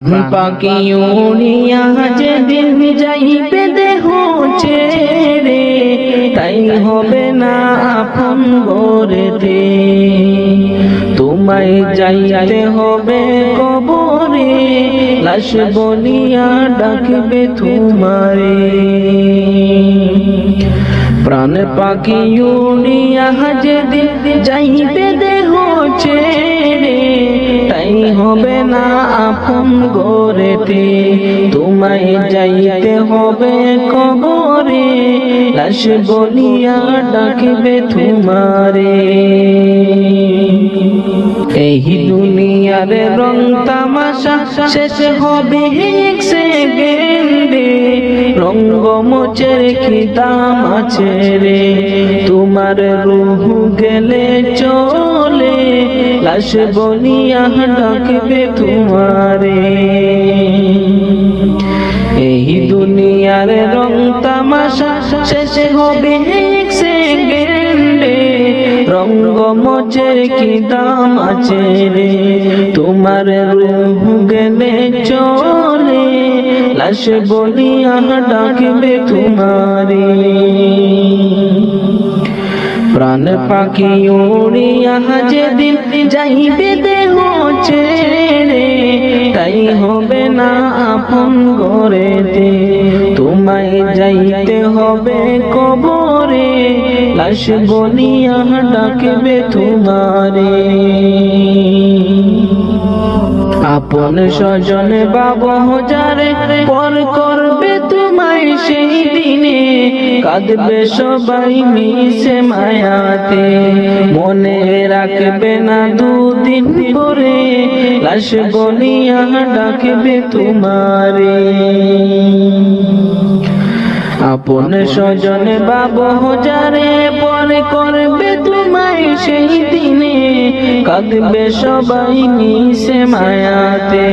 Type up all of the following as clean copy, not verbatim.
পাখি উড়িয়া যেদিন যাইবে দেহ ছেড়ে, তাই হবে না আপন গরেতে। তোমায় যাইতে হবে কবরে, লাশ বলিয়া ডাকবে তোমারে। প্রাণ পাখি উড়িয়া যেদিন যাইবে দেহ ছেড়ে, তাই হবে না আপন গরেতে। তোমায় যাইতে হবে কবরে, লাশ বলিয়া ডাকবে তোমারে। এই দুনিয়ার রং তামাশা শেষ হবে এক সেকেন্ডে, রঙ্গমঞ্চের কি দাম আছে রে। তোমার রূহ গেলে চলে, লাশ বলিয়া ডাকবে তোমারে। এই দুনিয়ার রং তামাশা শেষ হবে এক সেকেন্ডে, রঙ্গমঞ্চের কি দাম আছে রে। তোমার রূহ গেলে চলে, লাশ বলিয়া ডাকবে তোমারে। প্রাণ পাখি উড়িয়া যেদিন যাইবে দেহ ছেড়ে, তাই হবে না আপন গরেতে। তোমায় যাইতে হবে কবরে, লাশ বলিয়া ডাকবে তোমারে। আপন স্বজন বাবু যারে পর করবে তোমায় সেই দিনে, কাঁদবে সবাই মিশে মায়াতে। মনে রাখবে না দুদিন পরে, লাশ বলিয়া ডাকবে তোমারে। আপন স্বজন বাবু যারে পর করবে তোমায় সেই দিনে, কাঁদবে সবাই মিশে মায়াতে।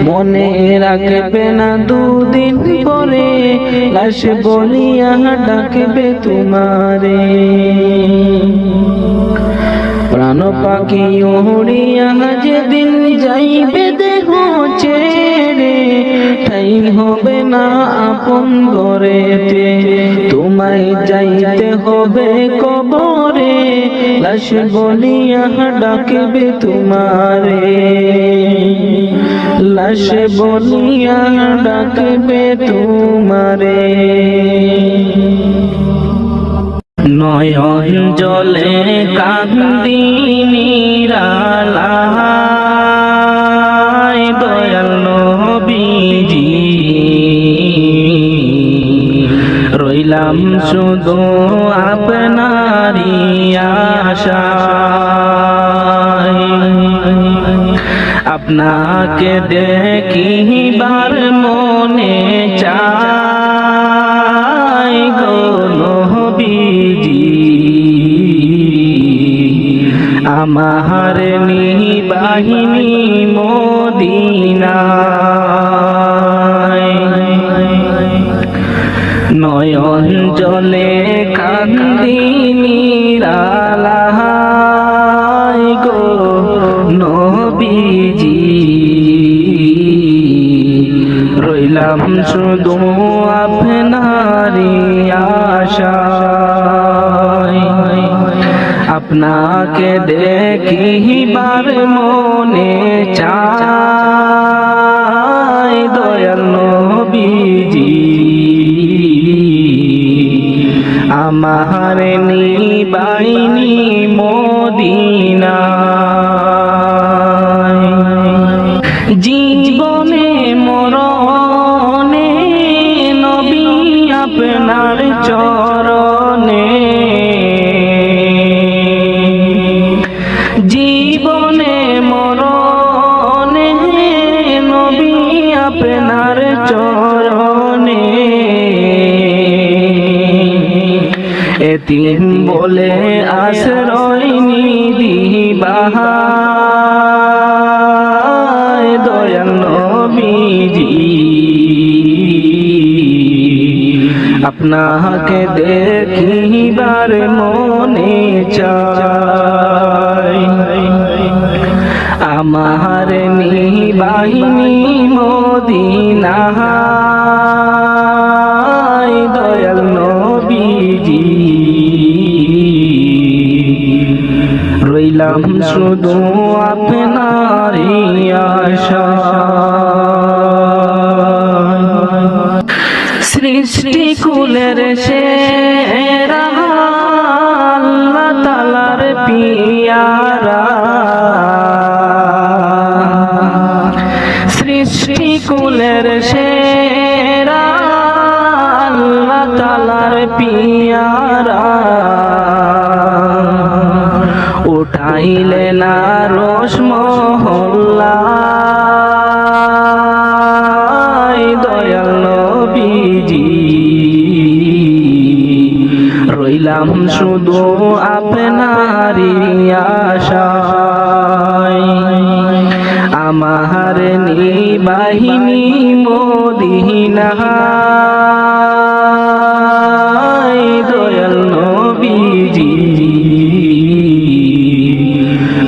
মনে রাখবে না দুদিন পরে, লাশ বলিয়া ডাকবে তোমারে। প্রাণ পাখি উড়িয়া যেদিন যাইবে দেহ ছেড়ে, তাই হবে না আপন গরেতে। তোমায় যাইতে হবে কবরে, লাশ বলিয়া ডাকবে তোমারে। লাশ বলিয়া ডাকবে তোমারে। নয়ন জলে কান্দি নিরালায়, দয়াল নবীজি রইলাম শুধু আপনারই আশায়। আপনাকে দেখিবার মনে চায় গো নবীজি, আমার নিবাহিনী মদিনায়। নয়ন জলে কান্দি নিরালায় গো নবীজি, রইলাম শুধু আপনারই আশায়। আপনাকে দেখিবার মনে চায় দয়াল নবীজি, আমার নিবাহিনী মদিনায়। জীবনে মরণে নবী আপনার চরণে, জীবনে মরণে নবী আপনার চরণে। এতিম বলে আশ্রয় নিদিবাহায় দয়াল নবীজি, আপনাকে দেখিবার মনে চায়। আমার নিবাহিনী মদিনায় দয়াল নবীজি রইলাম শুধু আপনারই আশায়। সৃষ্টি কুলের সেরা আল্লাহ তাআলার পিয়ারা, সৃষ্টি কুলের সেরা আল্লাহ তাআলার পিয়ারা উঠাইলেন আরশ মহল্লায় দয়াল নবীজি রইলাম শুধু আপনারই আশায়। আমার নিবাহিনী মদিনায় দয়াল নবীজি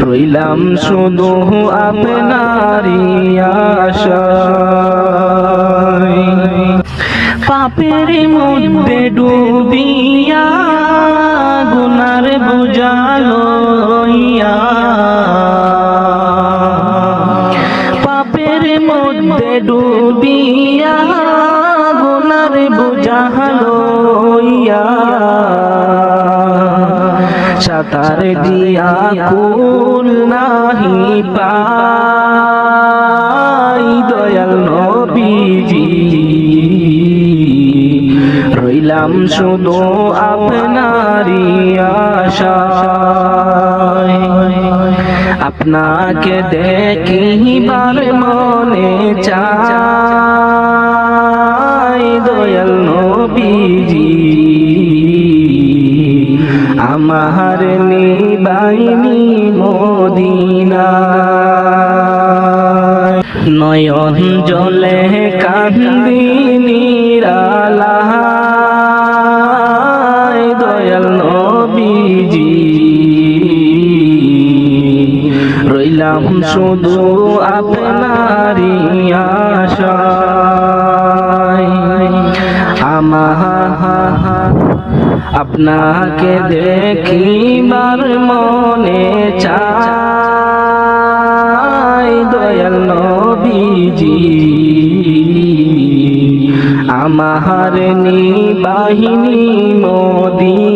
রইলাম শুধু আপনারই আশায়। পাপের মধ্যে ডুবিয়া গুনার বোঝা লইয়া, পাপের মধ্যে ডুবিয়া গুনার বোঝা লইয়া সাঁতার দিয়া কুল নাহি পাই দয়াল নবীজি রইলাম শুধু আপনারই আশায়। আপনাকে দেখিবার মনে চাই দয়াল নবীজি আমার নিবাহিনী মদিনায়। নয়ন জলে কান্দি নিরালায় দয়াল নবীজি রইলাম শুধু আপনারই আশায়। আপনাকে দেখিবার মনে চাই দয়াল নবীজি আমার নিবাহিনী মদিনায়।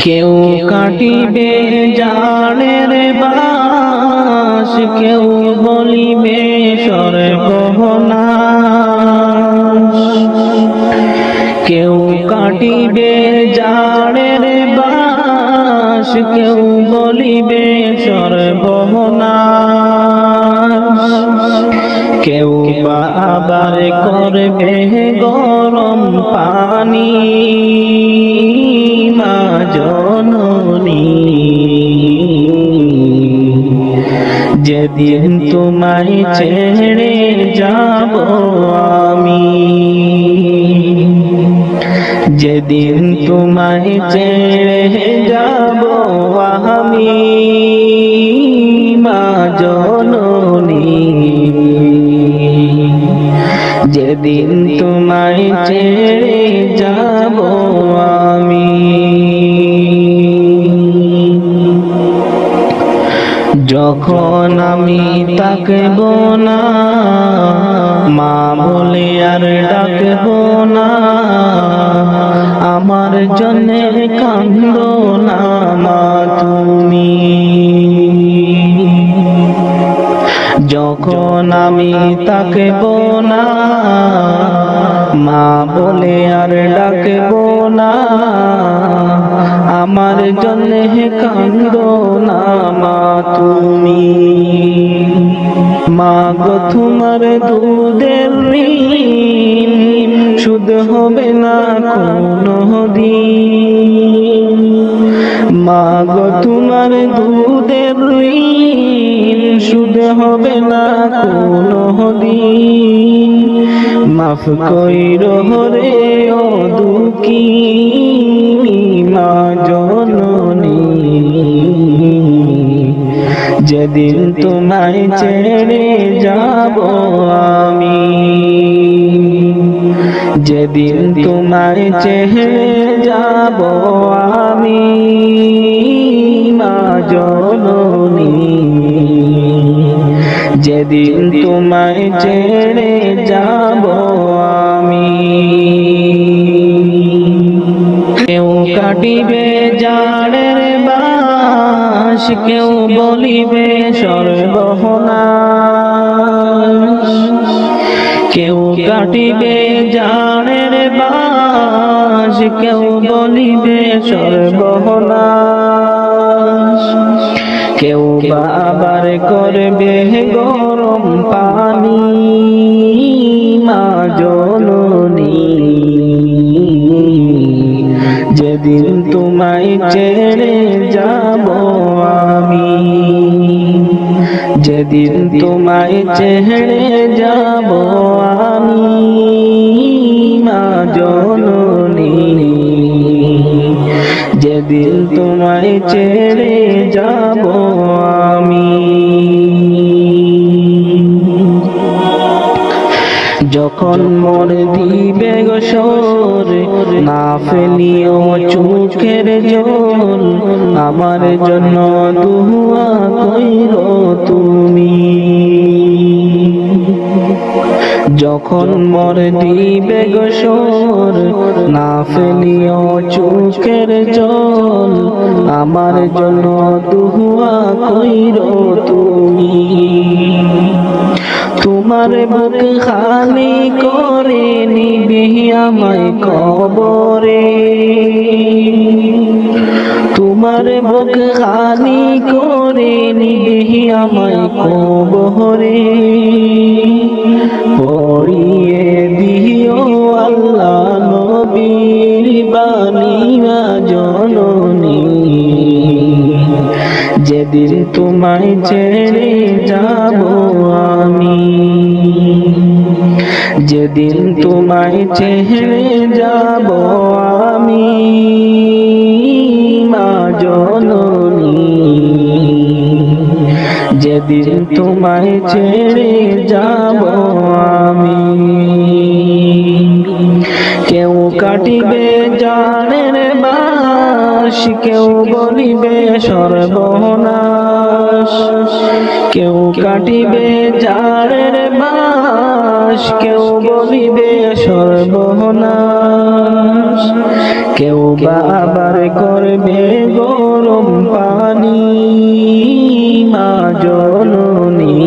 কেউ কাটিবে জানের বাস, কেউ বলিবে সর্বনাশ, কেউ কাটিবে জানের বাস, কেউ বলিবে সর্বনাশ, কেউ বা আবার করবে গরম পানি মা জননী। যেদিন তোমায় ছেড়ে যাব আমি, যেদিন তোমায় ছেড়ে যাব আমি মা জননী, যেদিন তোমায় ছেড়ে যাব আমি। যখন আমি তাকব না মা বলে আর ডাকব না, আমার জন্যে কান্দো না মা তুমি। যখন আমি তাকব না মা বলে আর ডাকব না, আমার জন্যে কান্দো না মা তুমি। মা গো তোমার দুধের ঋণ শুধ হবে না কোনো দিন, মা গো তোমার দুধের ঋণ শুধ হবে না কোনো দিন। মাফ কইরো রে ও দুঃখী মা জননী। যেদিন তোমায় ছেড়ে যাব আমি, যেদিন তোমায় ছেড়ে যাব আমি মা জননী, যেদিন তোমায় ছেড়ে যাব আমি। কেউ কাটিবে জাড়ের বাঁশ, কেউ বলিবে সর্বনাশ, কেউ কাটিবে জাড়ের বাঁশ, কেউ বলিবে সর্বনাশ, কেউ বা আবার করবে গরম পানি মা জননী, যেদিন তোমায় ছেড়ে যাব আমি, যেদিন তোমায় ছেড়ে যাব আমি মা জননী, যেদিন তোমায় ছেড়ে যাব আমি। যখন মোর দিবে গোসর না ফেলিও চোখের জল, আমার জন্য দুয়া কইরো তুমি। যখন মোর দিবে গোসর না ফেলিও চোখের জল, আমার জন্য দুয়া কইরো তুমি। তোমার বুক খালি করে নিবে আমায় কবরে, তোমার বুক খালি করে নিবে আমায় কবরে, পড়িয়ে দিও আল্লাহ নবীর বাণী মা জননী, যেদিন তোমায় ছেড়ে যাব আমি, যেদিন তোমায় ছেড়ে যাব আমি মা জননী, যেদিন তোমায় ছেড়ে যাব আমি। কেউ কাটিবে জাড়ের বাঁশ, কেউ বলিবে সর্বনাশ, কেউ কাটিবে জাড়ের বাঁশ, কেউ বলিবে সর্বনাশ, কেউ বা আবার করবে গরম পানি মা জননী,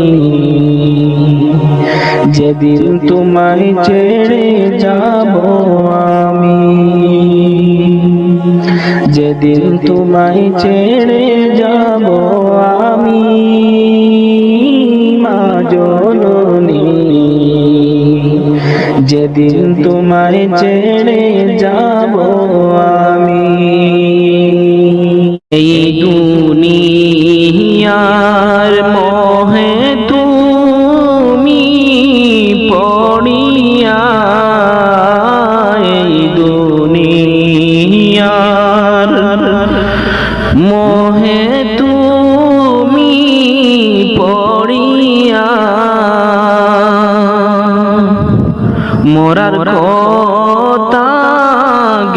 যেদিন তোমায় ছেড়ে যাব আমি, যেদিন তোমায় ছেড়ে যাব আমি মা জননী, যেদিন তোমায় ছেড়ে যাব আমি। এই দুনিয়ার মোহে তুমি পড়িয়া, এই দুনিয়ার মোহে তুমি পড়িয়া, মোরার কথা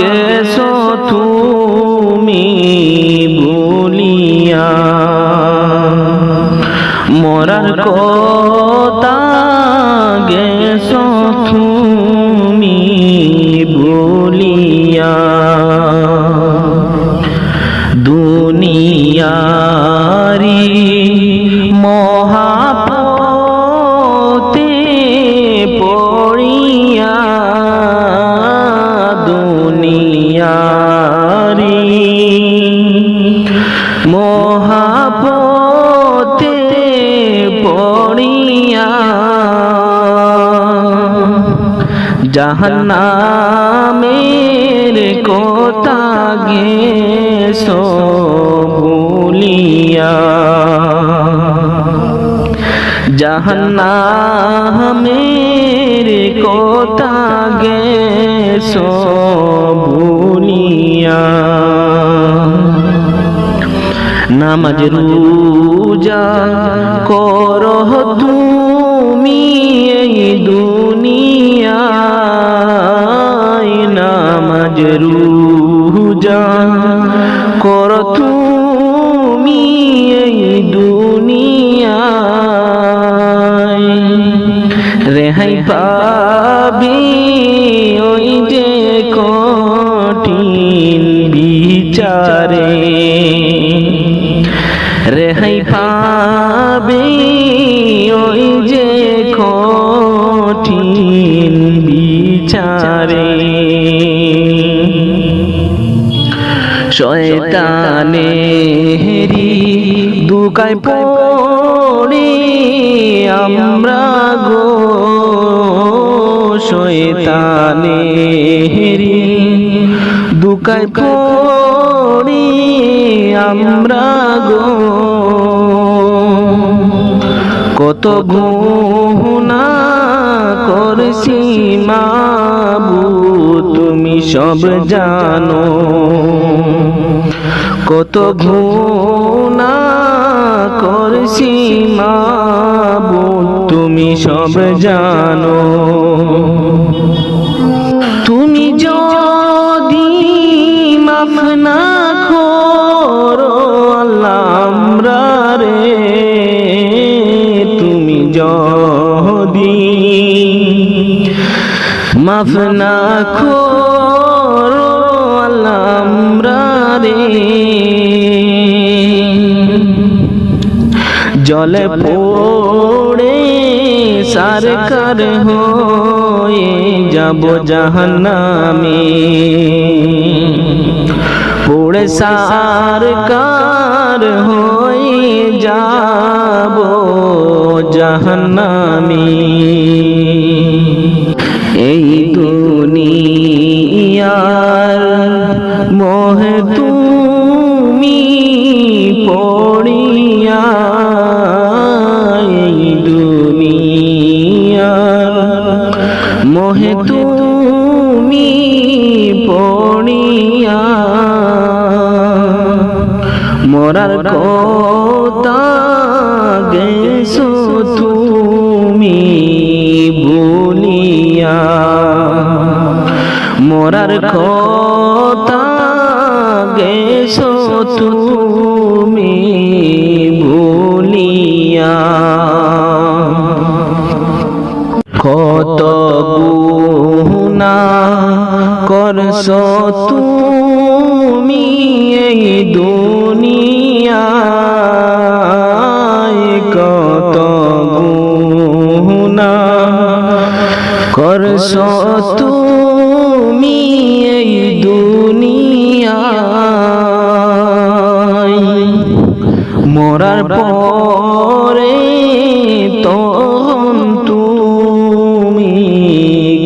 গেছো তুমি ভুলিয়া, মোরার কথা গেছো তুমি ভুলিয়া, দুনিয়ারি মহাপতে পড়িয়া, দুনিয়ারি মহাপতে পড়িয়া, জাহান্নামের কথা গেছো ভুলিয়া, জাহান্নামের কথা গেছো ভুলিয়া, নামাজ রোজা করহ তুমি এই দুনিয়ায়, নামাজ রোজা কর তুমি এই দুনিয়ায়, রেহাই পাবি ওই যে কঠিন বিচারে, রেহাই পাবি ওই যে কঠিন বিচারে। শয়তানেরি দুকায় পড়ে আমরা গো, শয়তানেরি দুকায় পড়ে আমরা গো, কত গুনাহ করছি মাবুদ তুমি সব জানো, কত গুনাহ করছি মাবুদ তুমি সব জানো। তুমি যদি মাফ না করো আল্লাহ আমরা রে, তুমি যদি মাফ না করো আল্লাহ আমরা রে, জলে পড়ে সারকার হয়ে যাব জাহান্নামে, পড়ে সারকার হয়ে যাব জাহান্নামে। এই দুনিয়ার মোহে তুমি পড়িয়া, এই দুনিয়ার মোহে তুমি পড়িয়া, মরার কথা গেছো তুমি ভুলিয়া, মরার কথা গেছো তুমি ভুলিয়া, কত গুনাহ করছো তুমি এই দুনিয়ায়, কত গুনাহ করছো তুমি এই দুনিয়ায়, মরার পরে তখন তুমি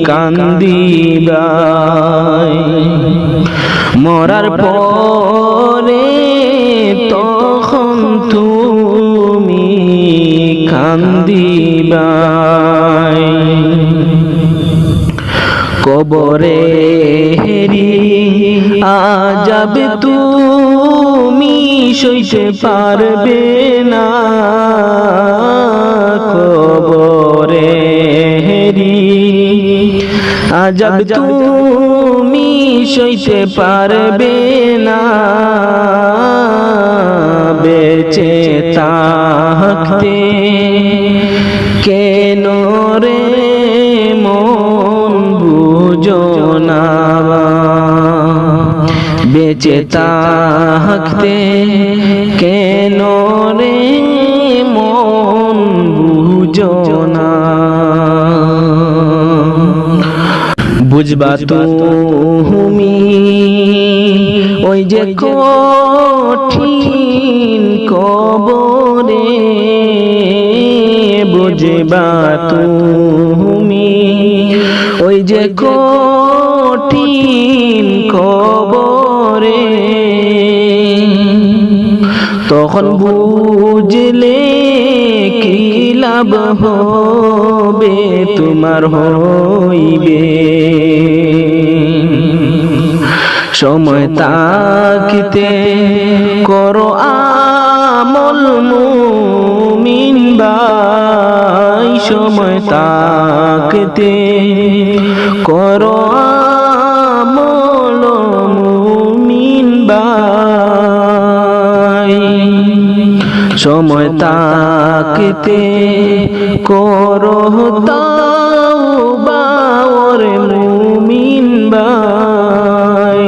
কান্দিবা, মরার পরে তখন তুমি কান্দিবা, কবরে হেরি আযাব তুমি সইতে পারবে না, কবরে হেরি আযাব তুমি সইতে পারবে না, বেঁচে থাকতে কেন রে মন বুঝো না, বেঁচে থাকতে কেন রে মন বুঝো না, বুঝবা তুমি ওই যে কঠিন কবরে, বুঝবা তুমি ওই যে কঠিন কবরে, তখন বুঝলে কি লাভ হবে তোমার হইবে, সময় তাকিতে করো আমল মুমিন ভাই, সময় তাকিতে করো আমল মুমিন ভাই, সময় তাকিতে করো তাওবা ওরে মুমিন ভাই,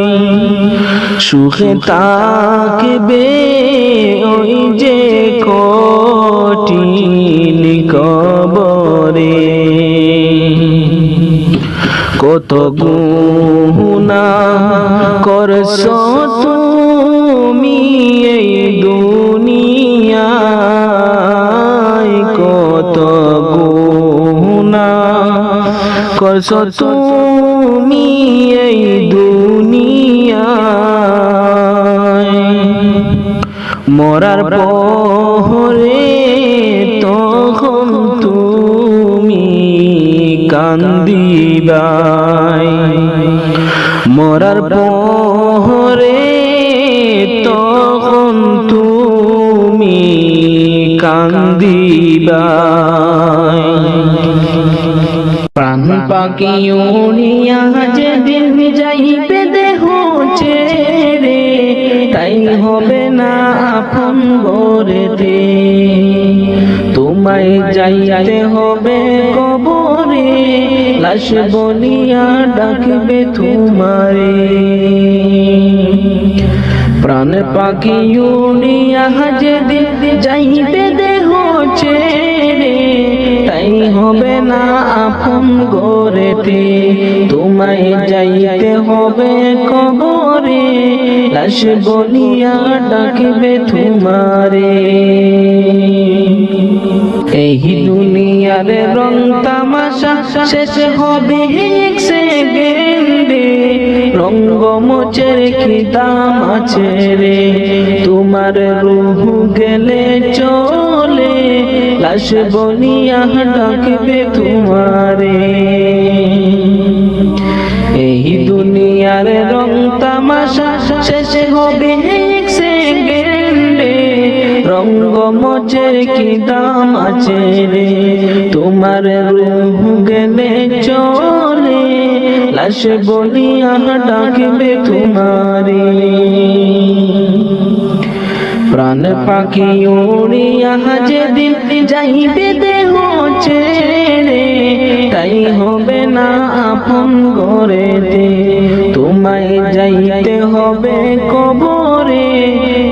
সুখে তাকবে ওই যে কঠিন কবরে, কত গুনাহ করছো তুমি এই দুনিয়ায়, কত গুনাহ করছো তুমি এই দুনিয়ায়, মরার পরে তখন তুমি কান্দিবাই, মরার পরে তখন তুমি কান্দিবাই, প্রাণ পাখি উড়িয়া যেদিন যাইবে দেহ ছেড়ে, তাই হবে না আপন ঘরেতে, তোমায় যাইতে হবে কবরে, লাশ বলিয়া ডাকবে তোমারে, প্রাণ পাখি উড়িয়া যেদিন যাইবে দেহ ছেড়ে, তাই হবে না আপন ঘরেতে, তোমায় যাইতে হবে কবরে, লাশ বলিয়া ডাকবে তোমারে, এই দুনিয়ার রং তামাশা শেষ হবে এক সেকেন্ডে, রঙ্গমঞ্চের কি দাম আছে রে, তোমার রূহ গেলে চলে, লাশ বলিয়া ডাকবে তোমারে, এই দুনিয়ার রং তামাশা শেষ হবে এক সেকেন্ডে, রঙ্গমঞ্চের কি দাম আছে রে, তোমার রূহ গেলে চলে, লাশ বলিয়া ডাকবে তোমারে, প্রাণ পাখি উড়িয়া যেদিন যাইবে দেহ ছেড়ে, তাই হবে না আপন ঘরেতে, তোমায় যাইতে হবে কবরে,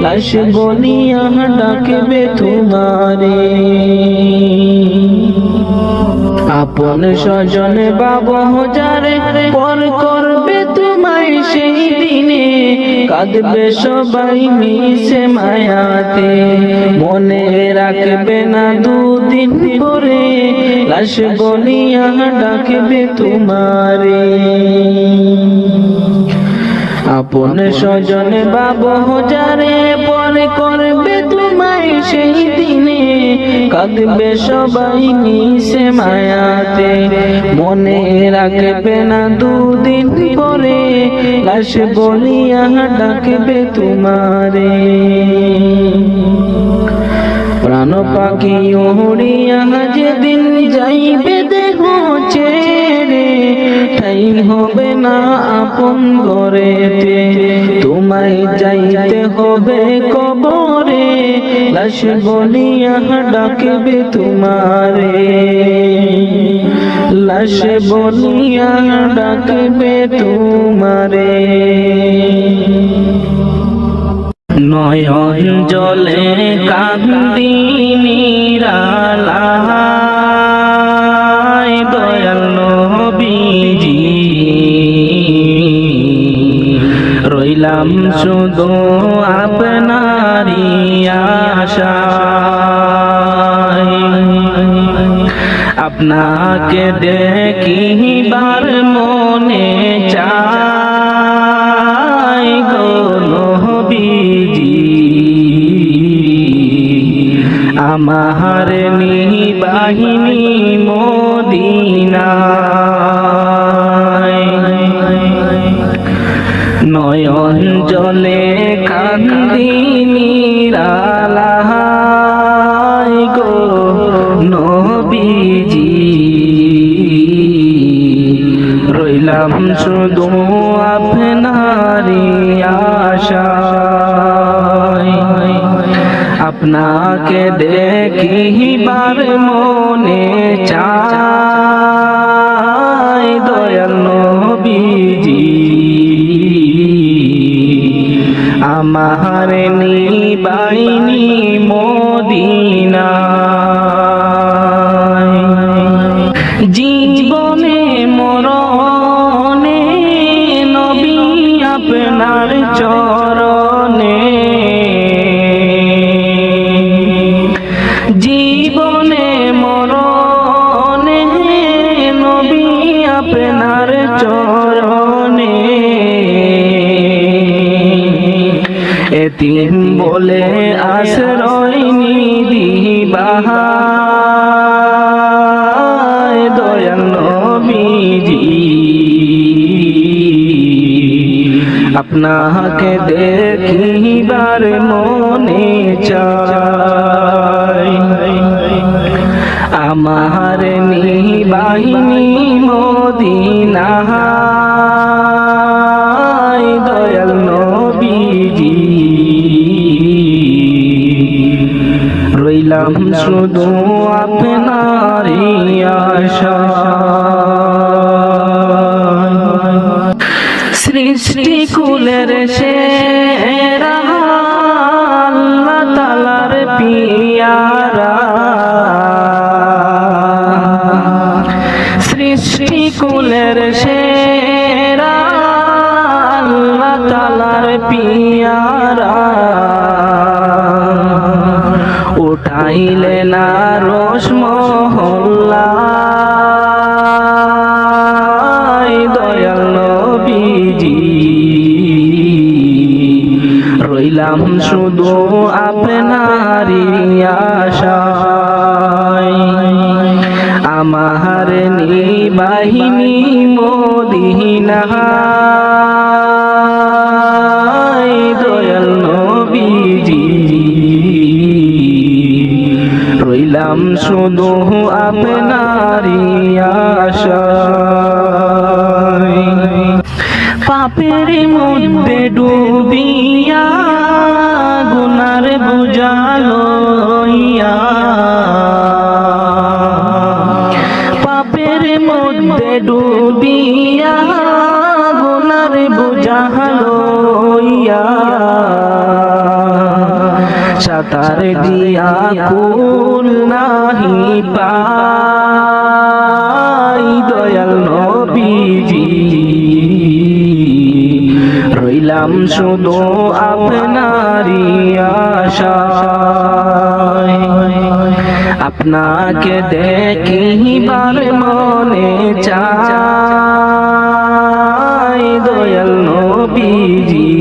লাশ বলিয়া ডাকবে তোমারে, আপন স্বজন বাবা যারে পর করবে তোমায় সেই দিনে, কাঁদবে সবাই মিশে মায়াতে, মনে রাখবে না দুদিন পরে, লাশ বলিয়া ডাকবে তোমারে, আপন স্বজন বাবা যারে পর করবে তোমায় সেই দিনে, কাঁদবে সবাই মিশে মায়াতে, মনে রাখবে না দুদিন পরে, লাশ বলিয়া ডাকবে তোমারে, প্রাণ পাখি উড়িয়া যেদিন যাইবে দেহ ছেড়ে, ঠাই হবে না আপন ঘরেতে, তোমায় যাইতে হবে কবরে, লাশ বলিয়া ডাকবে তোমারে, লাশ বলিয়া ডাকবে তোমারে, নয়ন জলে কান্দি নিরালায়, দয়াল নবীজি রইলাম শুধু আপনারই আশায়, আপনাকে দেখিবার মনে চায় গো নবীজি, আমার নিবাহিনী মদিনায়, নয়ন জলে কান্দি নিরালায় গো নবীজি, রইলাম শুধু আপনারই আশায়। আপনাকে দেখিবার মনে চায় দয়াল নবীজি, আমার নিবাইনি মদিনায়। জীবনে মরণে নবী আপনার চরণে, জীবনে মরণে নবী আপনার চরণে, এতিম বলে আশ্রয় নিদিবাহায় দয়াল নবীজি, আপনাকে দেখিবার মনে চায়। আমার নিবাহিনী মদিনায় দয়াল নবীজি, রইলাম শুধু আপনারই আশায়। সৃষ্টি কুলের সেরা আল্লাহ তাআলার পিয়ারা, সৃষ্টি কুলের সেরা আল্লাহ তাআলার পিয়ারা, উঠাইলে না রোশ মহল্লায় দয়াল নবীজি, রইলাম শুধু আপনারই আশায়। আমার নিবাহিনী মদিনায় দয়াল নবীজি, রইলাম শুধু আপনারই আশায়। পাপের মধ্যে ডুবিয়া গুনার বোঝা লইয়া, পাপের মধ্যে ডুবিয়া গুনার বোঝা লইয়া, সাঁতার দিয়া কুল নাহি পাই দয়াল নবীজি, রইলাম শুধু আপনারই আশায়। আপনাকে দেখিবার মনে চায় দয়াল নবীজি,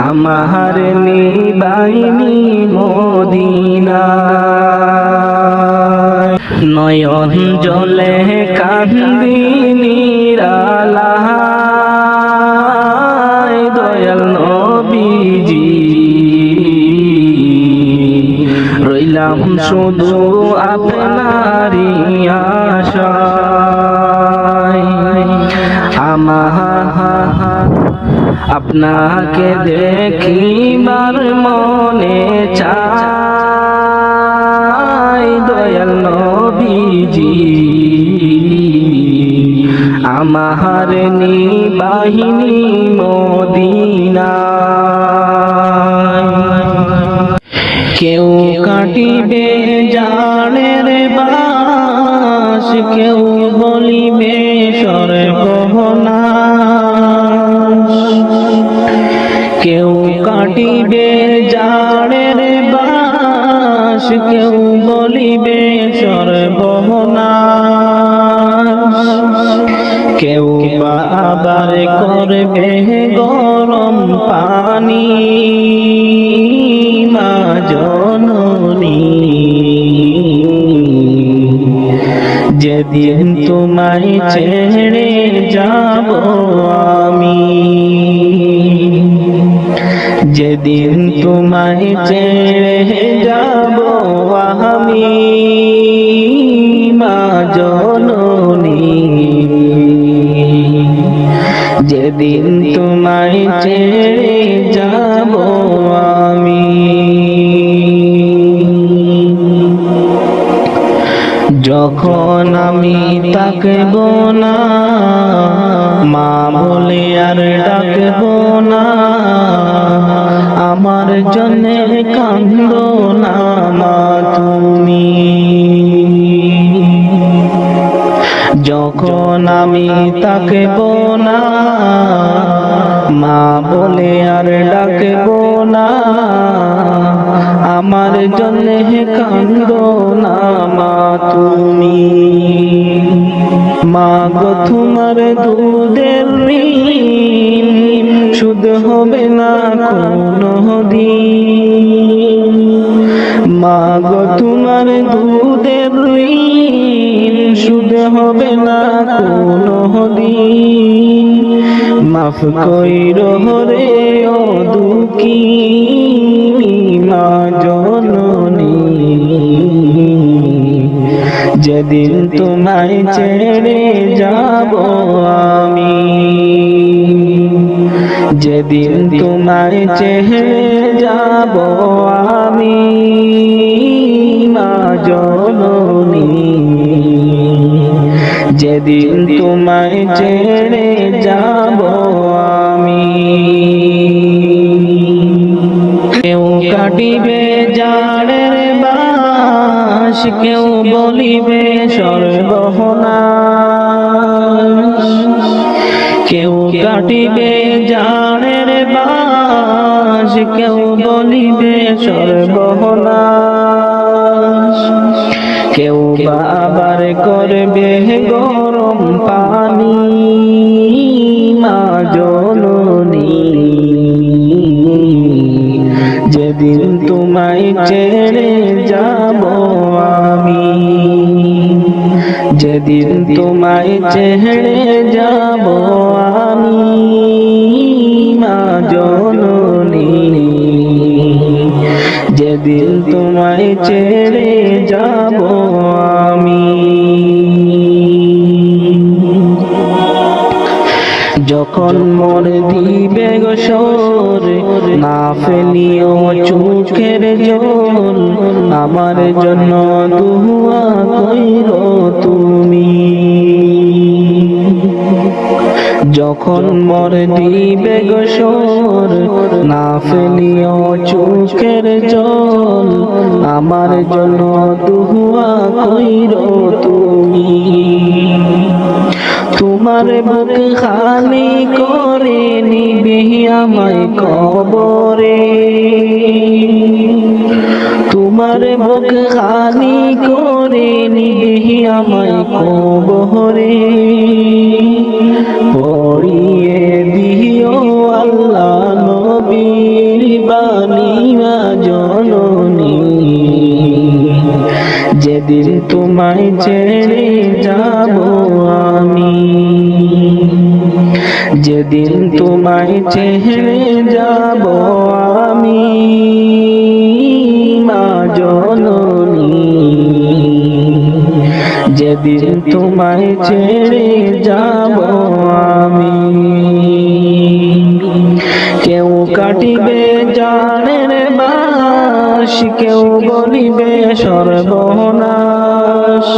আমার নিবাইনি মদিনায়। নয়ন জলে কান্দি নিরালায় দয়াল নবীজি, রইলাম শুধু আপনারই আশায়। আপনাকে দেখিবার মনে চায় দয়াল নবীজি, আমার নিবাহিনী মদিনায়। কেউ কাটিবে জানের বাস, কেউ বলিবে সর্বনাশ, কেউ কাটিবে জানের বাস, কেউ বলিবে সর্বনাশ, কেউ বা আবার করবে গরম পানি মা জননী, যেদিন তোমায় ছেড়ে যাব আমি, যেদিন তোমায় ছেড়ে যাব আমি মা জননী, যেদিন তোমায় ছেড়ে যাব আমি। যখন আমি তাকব না মা বলে আর ডাকব না, আমার জন্য কান্দো না মা তুমি। যখন আমি তাকব না মা বলে আর ডাকব না, আমার জন্য কান্দো না মা তুমি। মা গো তোমার দুধের ঋণ শুধ হবে না কোনো দিন, মা গো তোমার দুধের ঋণ শুধ হবে না কোনো দিন। মাফ কইরো রে ও দুঃখী মা জননী, যেদিন তোমায় ছেড়ে যাব আমি, যেদিন তোমায় ছেড়ে যাব আমি মা জননী, যেদিন তোমায় ছেড়ে যাব আমি। কেউ কাটিবে জাড়ের বাঁশ, কেউ বলিবে সর্বনাশ, কেউ কাটিবে জাড়ের বাঁশ, কেউ বলিবে সর্বনাশ, কেউ আবার করবে গরম পানি মা জননী, যেদিন তোমায় ছেড়ে যাব আমি, যেদিন তোমায় ছেড়ে যাব আমি মা জননী, যেদিন তোমায় ছেড়ে যাব আমি। যখন মন দিবে গোসর না ফেলিও চোখের জল, আমার জন্য দুয়া কইরো তুমি। যখন মর দিবে গোসর না ফেলিও চোখের জল, আমার জন্য দুয়া কইরো তুমি। তোমার বুক খালি করে নিবে আমায় কবরে, তোমার বুক খালি করে নিবে আমায় কবরে, পড়িয়ে দিও আল্লাহ নবীর বাণী মা জননী, যেদিন তোমায় ছেড়ে যাব আমি, যেদিন তোমায় ছেড়ে যাব আমি মা জননী, যেদিন তোমায় ছেড়ে যাব আমি। কেউ কাটিবে জাড়ের বাঁশ, কেউ বলিবে সর্বনাশ,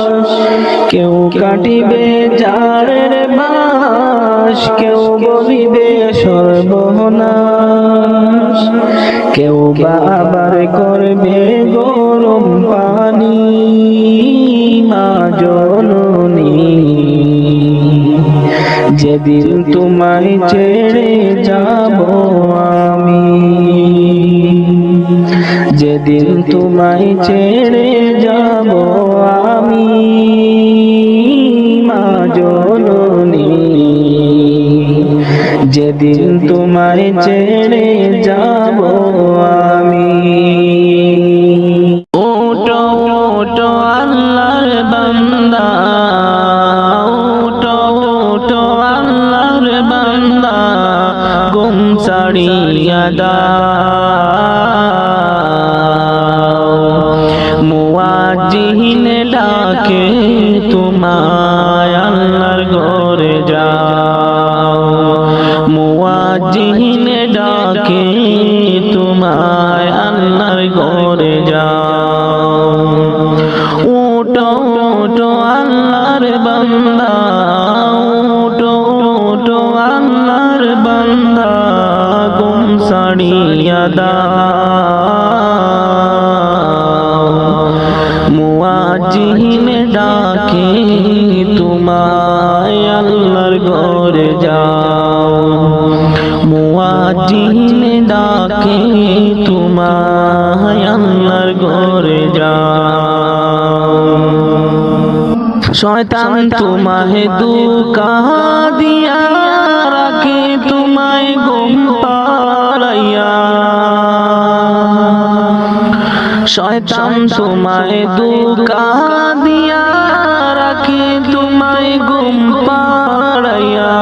কেউ কাটিবে জাড়ের বাঁশ, কেউ বলিবে সর্বনাশ, কেউ আবার করবে গরম পানি মা জননী, যেদিন তোমায় ছেড়ে যাব আমি, যেদিন তোমায় ছেড়ে যাব আমি মা জননী, যেদিন তোমায় ছেড়ে যাব আমি। ওটো ওটো আল্লাহর বান্দা মুয়াজ্জিন ডাকে তোমায় আল্লাহর ঘরে যাও মুয়াজ্জিন ডাকে তোমায় আল্লাহর ঘরে যাও ওটো ওটো আল্লাহর বান্দা ওটো ওটো আল্লাহর বান্দা গুম ছাড়িয়া দাও মুয়াজ্জিন ডাকে তোমায় আল্লাহর ঘরে যাও মুয়াজ্জিন ডাকে তোমায় আল্লাহর ঘরে যাও শয়তান তোমায় ধোঁকা দিয়া রাখে তোমায় ঘুম পাড়াইয়া শয়তান তোমায় ধোঁকা দিয়া রাখে তোমায় ঘুম পাড়াইয়া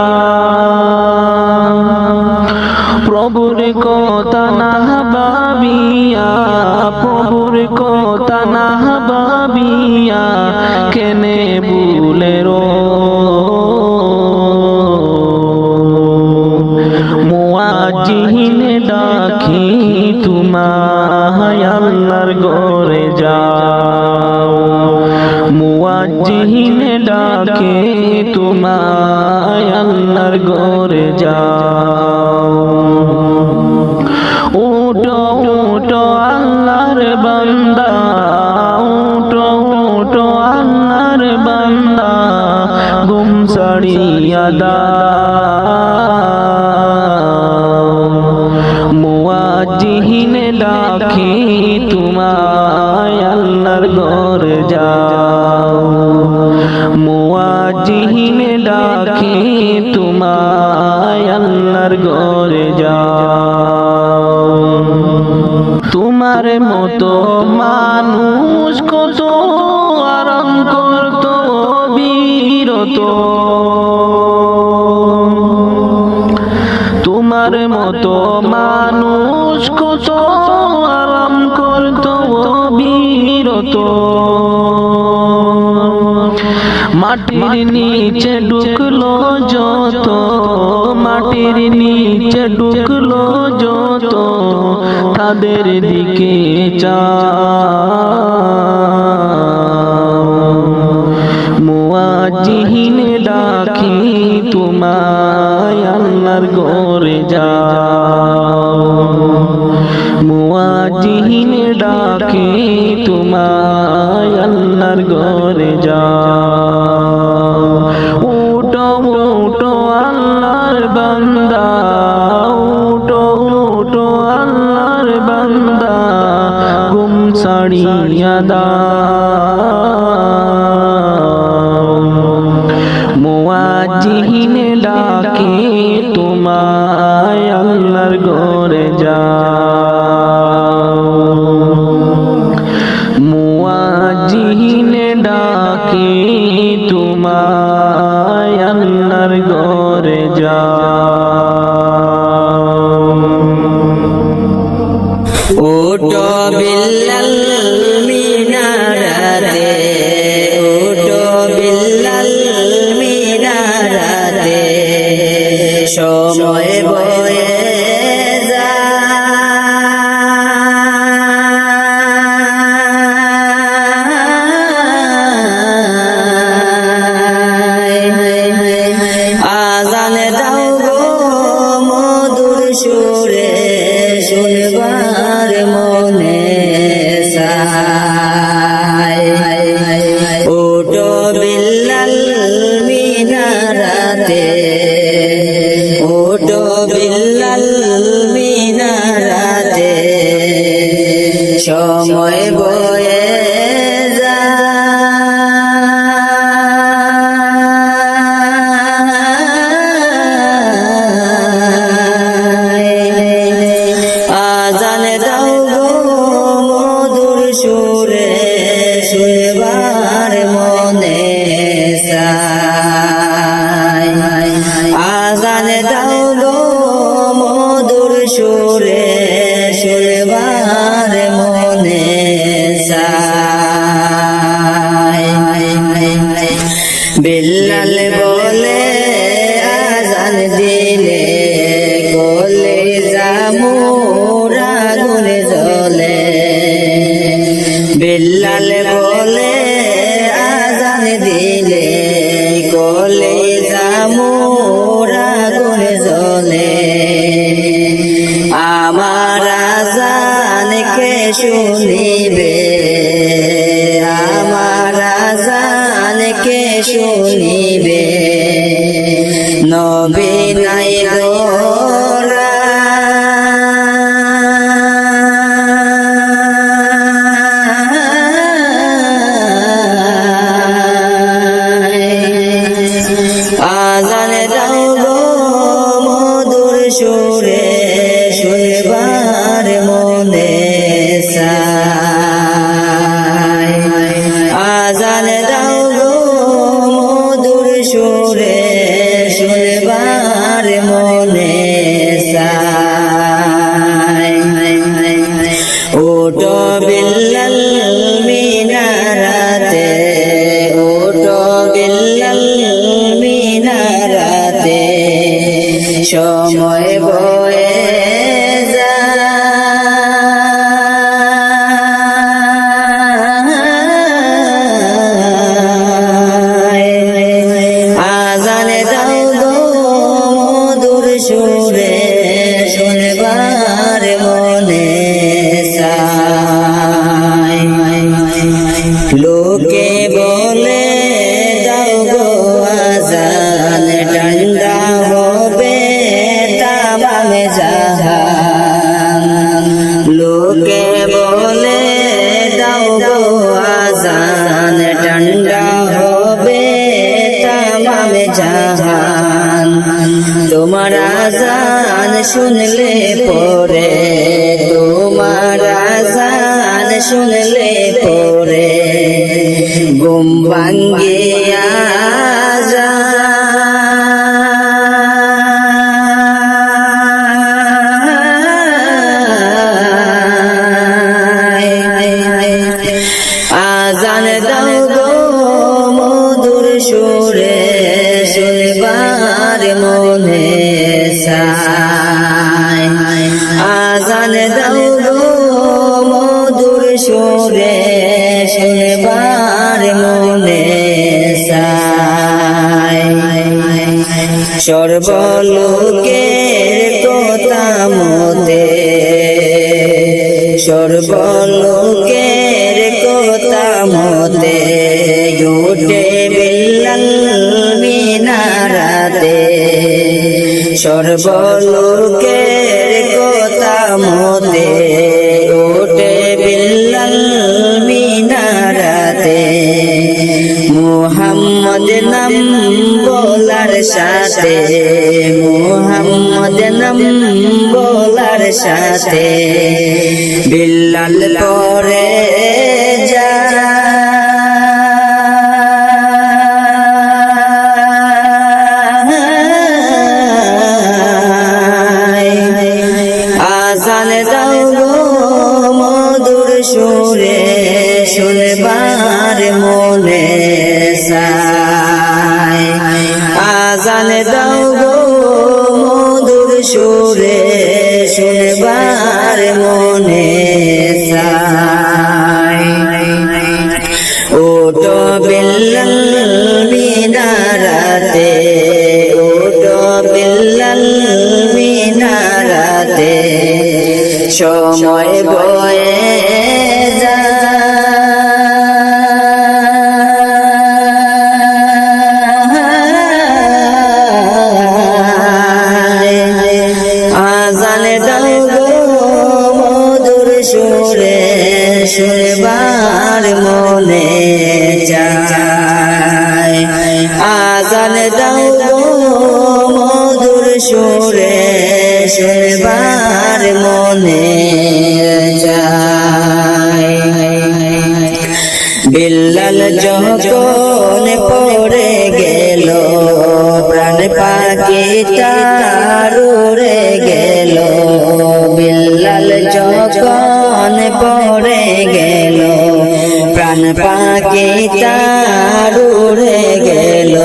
প্রভুর কথা না ভাবিয়া প্রভুর কথা না ভাবিয়া কেনে ভুলে রো মুয়াজ্জিন ডাকি তোমায় আল্লাহর ঘরে যাও মুয়াজ্জিন ডাকে তোমায় আল্লাহর ঘরে যাও ওটো ওটো আল্লাহর বান্দা ওটো ওটো আল্লাহর বান্দা গুম ছাড়িয়া দাও মুয়াজ্জিন ডাকে তোমায় আল্লাহর ঘরে যাও মুয়াজ্জিন ডাকে তোমায় আল্লাহর ঘরে যাও তোমার মতো মানুষ কত আরাম করত বিরত তোমার মতো মানুষ কত আরাম করত বিরত মাটির নিচে ঢুকলো যত মাটির নিচে ঢুকলো যত তাদের দিকে চাও মুয়াজ্জিন ডাকি তোমায় আল্লাহর ঘরে যাও মুয়াজ্জিন ডাকে তোমায় আল্লাহর ঘরে যাও ওটো ওটো আল্লাহর বান্দা ওটো ওটো আল্লাহর বান্দা গুম ছাড়িয়া দাও মুয়াজ্জিন ডাকে তোমায় আল্লাহর ঘরে যাও মুয়াজ্জিন ডাকে তোমায় আল্লাহর ঘরে যাও ওটো বিল্লাল মিনারাতে ওটো বিল্লাল মিনারাতে সময় বয়ে যায় বিল্লাল বলে আজান দিলে কলিজা মোর আগুনে জ্বলে। বিল্লাল বলে আজান দিলে কলিজা মোর আগুনে জ্বলে। আমার আজান কে শুনিবে, আমার আজান কে শুনিবে, নবী নাই গোরা আজান দাও গো মধুর সুরে শুনবার মনে চায়। আজান দাও গো মধুর সুরে শুনবার মনে চায়। ওঠো বিল্লাল মিনারাতে, ওঠো বিল্লাল মিনারাতে, সময় বয়ে আজানে দাও গো মধুর সুরে শুনবার মনে চায়। লোকে বলে দাও গো আজান, ঠান্ডা হবে তামাম জাহান। লোকে বলে দাও গো আজান, ঠান্ডা হবে তামাম জাহান। তোমার আজান শুনলে পরে, তোমার আজান শুনলে পরে ঘুম ভাঙ্গিয়া আজান দাও গো মধুর সুরে শুনবার মনে চায়। আজান দাও গো মধুর সুরে শুনবার মনে চায়। সর্বলোকের কথা মতে, সর্বলোকের কথা মতে উঠে বিল্লাল মিনারাতে। সর্বলোকের কথা মতে উঠে বিল্লাল মিনারাতে। মুহাম্মদ নাম বলার সাথে, মুহাম্মদ নাম বলার সাথে বিল্লাল পরে আজান দাও গো মধুর সুরে শুনবার মনে চায়। আজান দাও গো মধুর সুরে শুনবার মনে চায়। ওঠো বিল্লাল মিনারাতে, ওঠো বিল্লাল মিনারাতে, সময় বয়ে আজান দাও গো মধুর সুরে শুনবার মনে চায়। আজান দাও গো মধুর সুরে শুনবার মনে চায়। বিল্লাল যখন পড়ে গেল প্রাণ পাখি তার উড়ে গেল। বিল্লাল যখন পড়ে গেল প্রাণ পাখি তার উড়ে গেল। গেল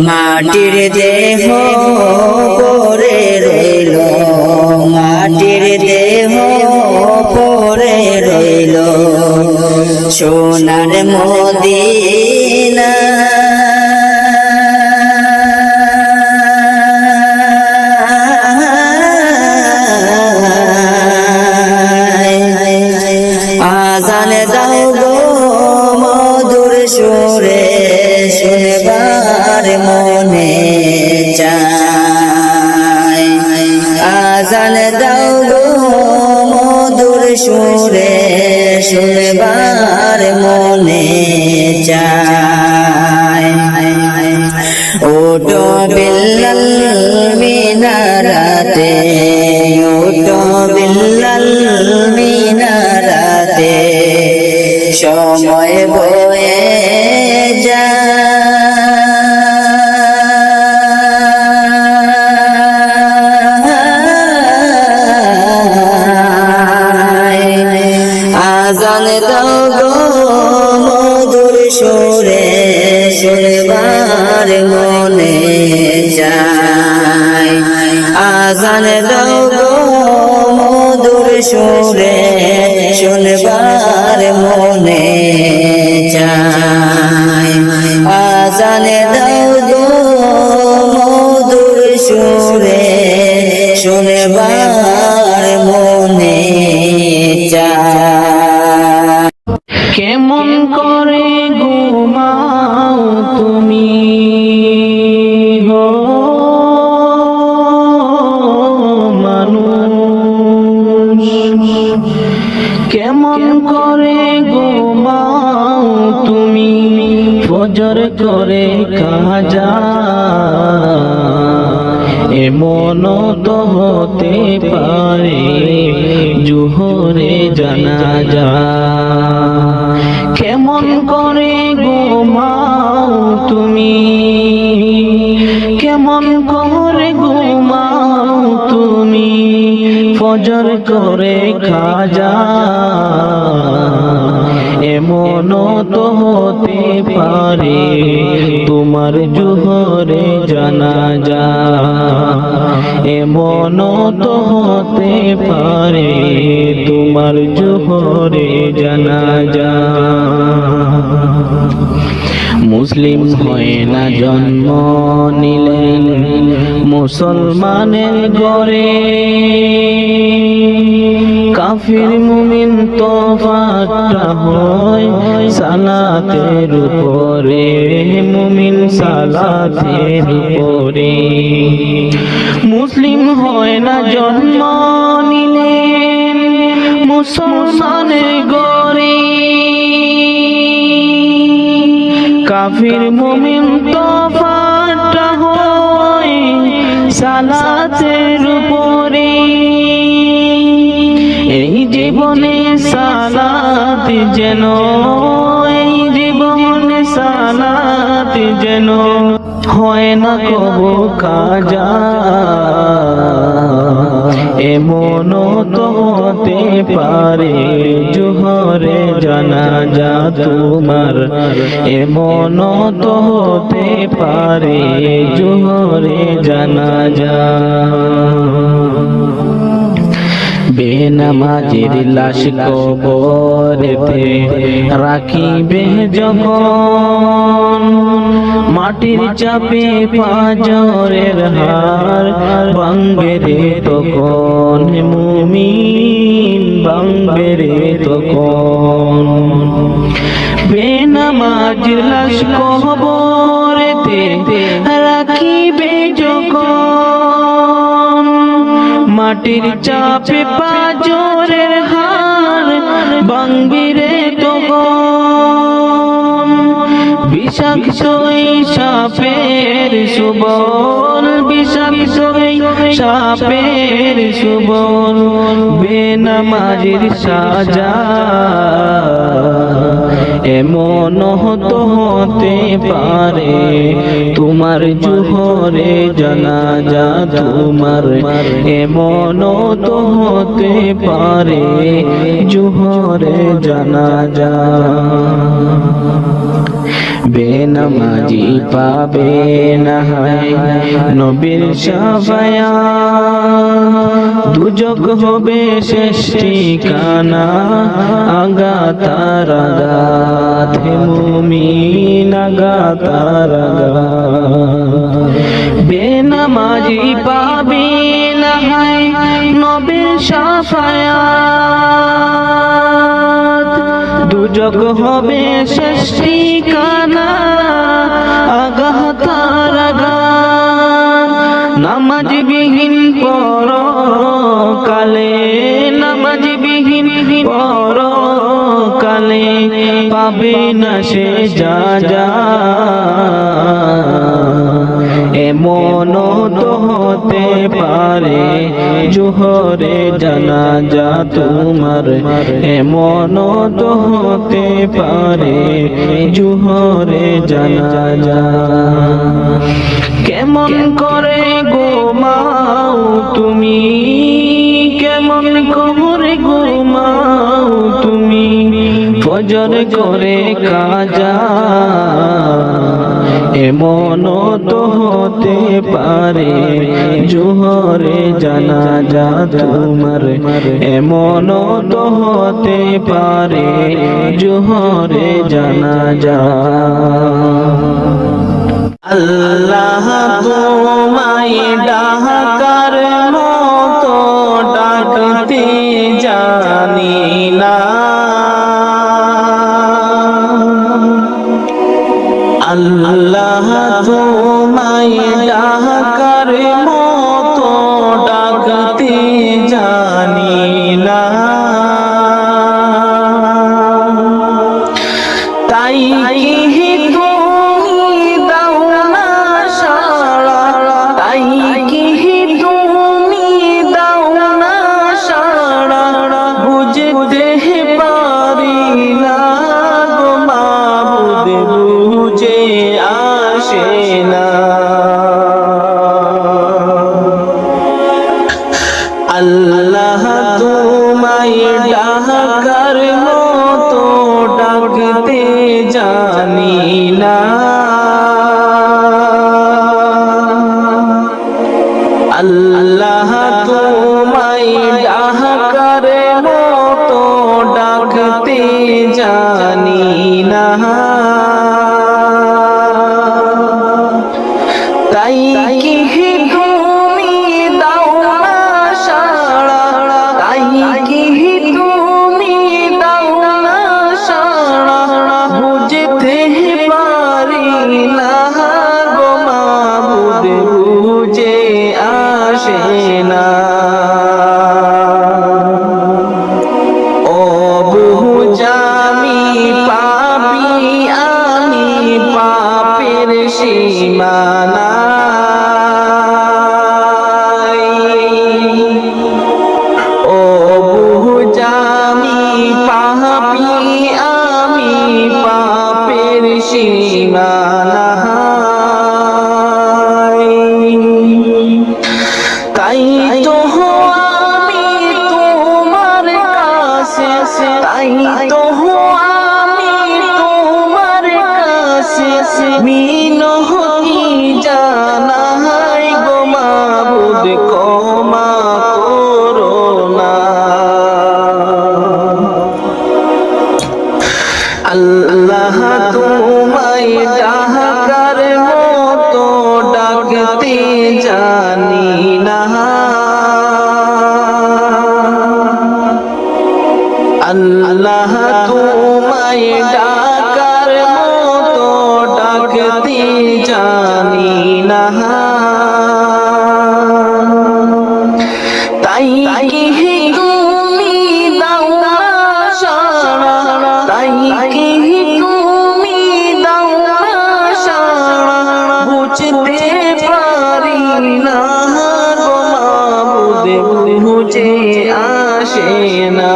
মাটির দেহ পড়ে রইল মাটির দেহ পড়ে রইল সোনার মদিনা আজান দাও গো মধুর সুরে শুনবার মনে চায় আজান দাও গো মধুর সুরে শুনবার মনে চায় ওটো বিল্লাল মিনারাতে ওটো বিল্লাল মিনারাতে সময় বয়ে যায় আজান দাও গো মধুর সুরে শুনবার মনে চায় আজান দাও গো মধুর সুরে শুনবার মনে চায় আজান দাও গো মধুর সুরে শুনবার মনে চায় কেমন করে ঘুমাও তুমি গো মানুষ কেমন করে ঘুমাও তুমি ফজর করে কাজা এমন তো হতে পারে জোহরে জানাজা কেমন করে ঘুমাও তুমি কেমন করে ঘুমাও তুমি ফজর করে খাজা এমন তো হতে পারে তোমার জোহরে জানাজা এমন তো হতে পারে তোমার জোহরে জানাজা মুসলিম হয় না জন্ম নিলেন মুসলমানের ঘরে কাফির মুমিন তোফাটা হয় সালাতের উপরে মুমিন সালাতের উপরে মুসলিম হয় না জন্ম নিলেন মুসলমানের ঘরে কাফির মুমিন তোফাটা হয় সালাতের উপরে এই জীবনে সালাত যেন এই জীবনে সালাত যেন হয় না কবু কাজা এমন তো হতে পারে জোহরে জানাজা তোমার এমন তো হতে পারে জোহরে জানাজা বেনামাজির লাশ কবরেতে রাখিবে যখন মাটির চাপে পাঁজরের হার ভাঙবে রে তখন মুমিন ভাঙবে রে তখন বেনামাজির লাশ কবরেতে রাখিবে যখন মাটির চাপে পাঁজরের হার ভাঙবে রে তখন বিষাক্ত সাপের সুবল বিষাক্ত সাপের সুবল বেনামাজির সাজা এমন হতে পারে তোমার জোহরে জানাজা তোমার এমন তো হতে পারে জোহরে জানাজা বেনামাজি পাবে না নবীর শাফায়াত দুজক হবে শেষ ঠিকানা আগাতার আগাত হে মুমিন আগাতার আগাত বেনামাজি পাবে না নবীর শাফায়াত দুজক হবে শেষ ঠিকানা আগাতার আগাত নামাজ বিহীন পরকালে নামাজ বিহীন পরকালে পাবে না সে যা এমন তো হতে পারে জোহরে জানাজা তোমার এমন তো হতে পারে জোহরে জানাজা কেমন করে ঘুমাও তুমি কেমন করে ঘুমাও তুমি ফজর করে কাজা এমন তো হতে পারে জোহরে জানাজা তোমার এমন তো হতে পারে জোহরে জানাজা আল্লাহ তোমায় ডাকার মতো ডাকতে জানি না আল্লাহ তোমায় ডাকার মতো ডাকতে জানি না তাই কি তুমি দাও না সাড়া তাই কি তুমি দাও না সাড়া বুঝতে পারি না গো মাবুদ বুঝে আসে না আল্লাহ তোমায় ডাকার মতো ডাকতে জানি না আল্লাহ তোমায় ডাকার মতো ডাকতে জানি না তাই কি তুমি দাও না সাড়া তাই কি তুমি দাও না সাড়া বুঝতে পারি না গো মাবুদ বুঝে আসে না ও বুঝামি পাপি আমি পাপের সীমানা ও বুঝামি পাপি আমি পাপের সীমানা তাই তো আমি তোমার কাছে তাই তো আমি তোমার কাছে মিনতি জানাই গো মাবুদ ক্ষমা করো না আল্লাহ তোমায় ডাকার মতো ডাকতে জানি না আল্লাহ তোমায় ডাকার মতো ডাকতে জানি না তাই কি তুমি দাও না সাড়া তাই কি তুমি দাও না সাড়া বুঝতে পারি না গো মাবুদ বুঝে আসে না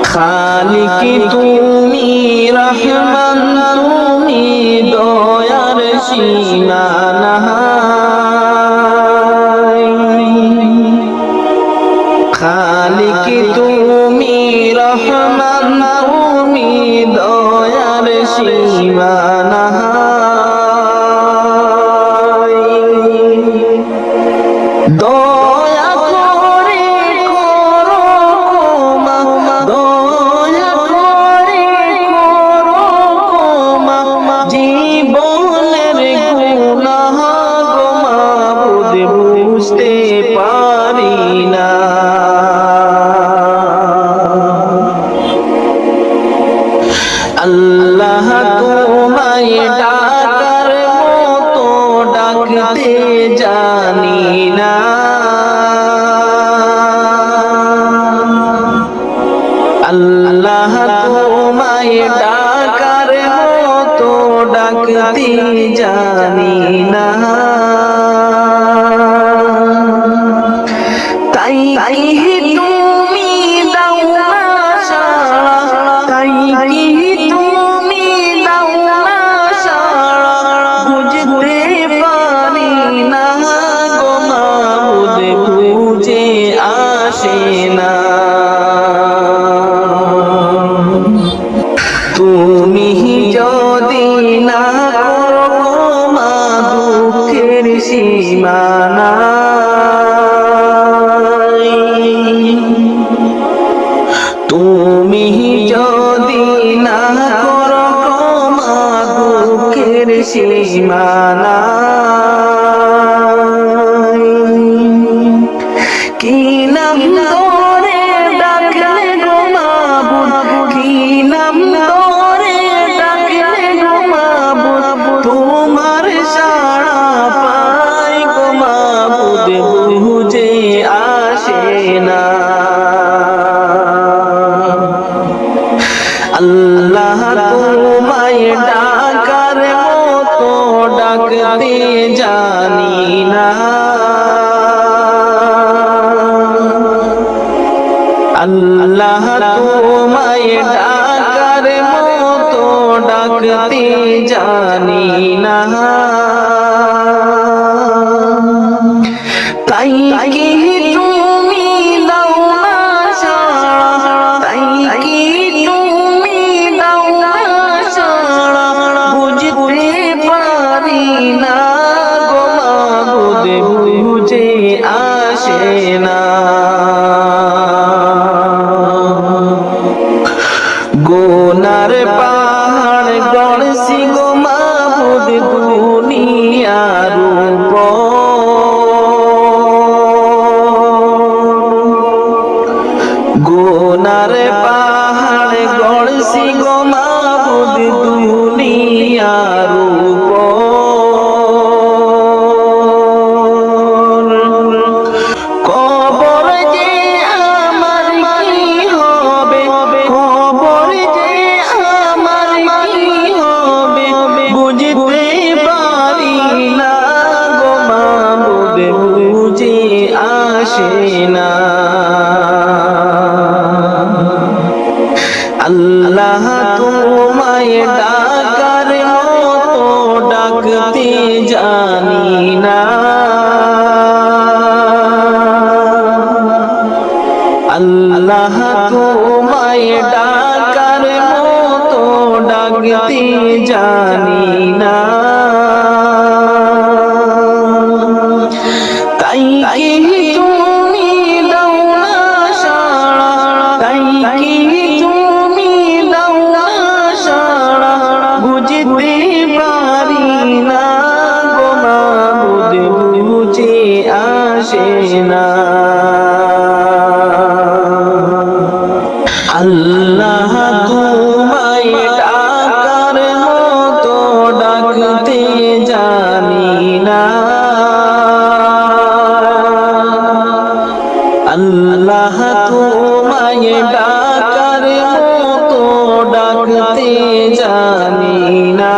খালিক তুমি রহমান তুমি দয়ার সীমানা খালিক তুমি রহমান তুমি দয়ার সীমানা দয়া করে করো মা দয়া করে করো মা জীবনের গুনাহ গো মাবুদ বুঝতে পারি না আল্লাহ তোমায় ডাকার মতো ডাকতে জানি না আল্লাহ তোমায় ডাকার মতো ডাকতে জানি না তাই তুমি দাও না সাড়া তাই তুমি দাও না সাড়া বুঝতে পারি না গো মাবুদ বুঝে আসে না তুমি যদি না করো মা দুঃখের সীমানা তুমি যদি না করো মা দুঃখের সীমানা কি নাম ধরে ডাকলে গো মাবুদ কি নাম ধরে ডাকলে গো মাবুদ তোমার সাড়া পাই গো মাবুদ বুঝে আসে না আল্লাহ তোমায় ডাকার মতো ডাকতে জানি না আল্লাহ তোমায় ডাকার মতো ডাকতে জানি না তাই কি তুমি দাও না সাড়া তাই কি তুমি দাও না সাড়া বুঝতে পারি না গো মাবুদ বুঝে আসে না গুনার পাহাড় গড়ছি গো মাবুদ দুনিয়ার গুনার পাহাড় গড়ছি গো মাবুদ দুনিয়ার কবর যে আমার কি হবে কবর যে আমার কি হবে বুঝতে পারি না গো মাবুদ বুঝে আসে না আল্লাহ তোমায় ডাকার মতো ডাকতে জানি না আল্লাহ তোমায় ডাকার মতো ডাকতে জানি না তাই কি তুমি দাও না সাড়া তাই কি তুমি দাও না সাড়া বুঝতে পারি না গো মাবুদ বুঝে আসে না আল্লাহ তোমায় ডাকার মতো ডাকতে জানি না আল্লাহ তোমায় ডাকার মতো ডাকতে জানি না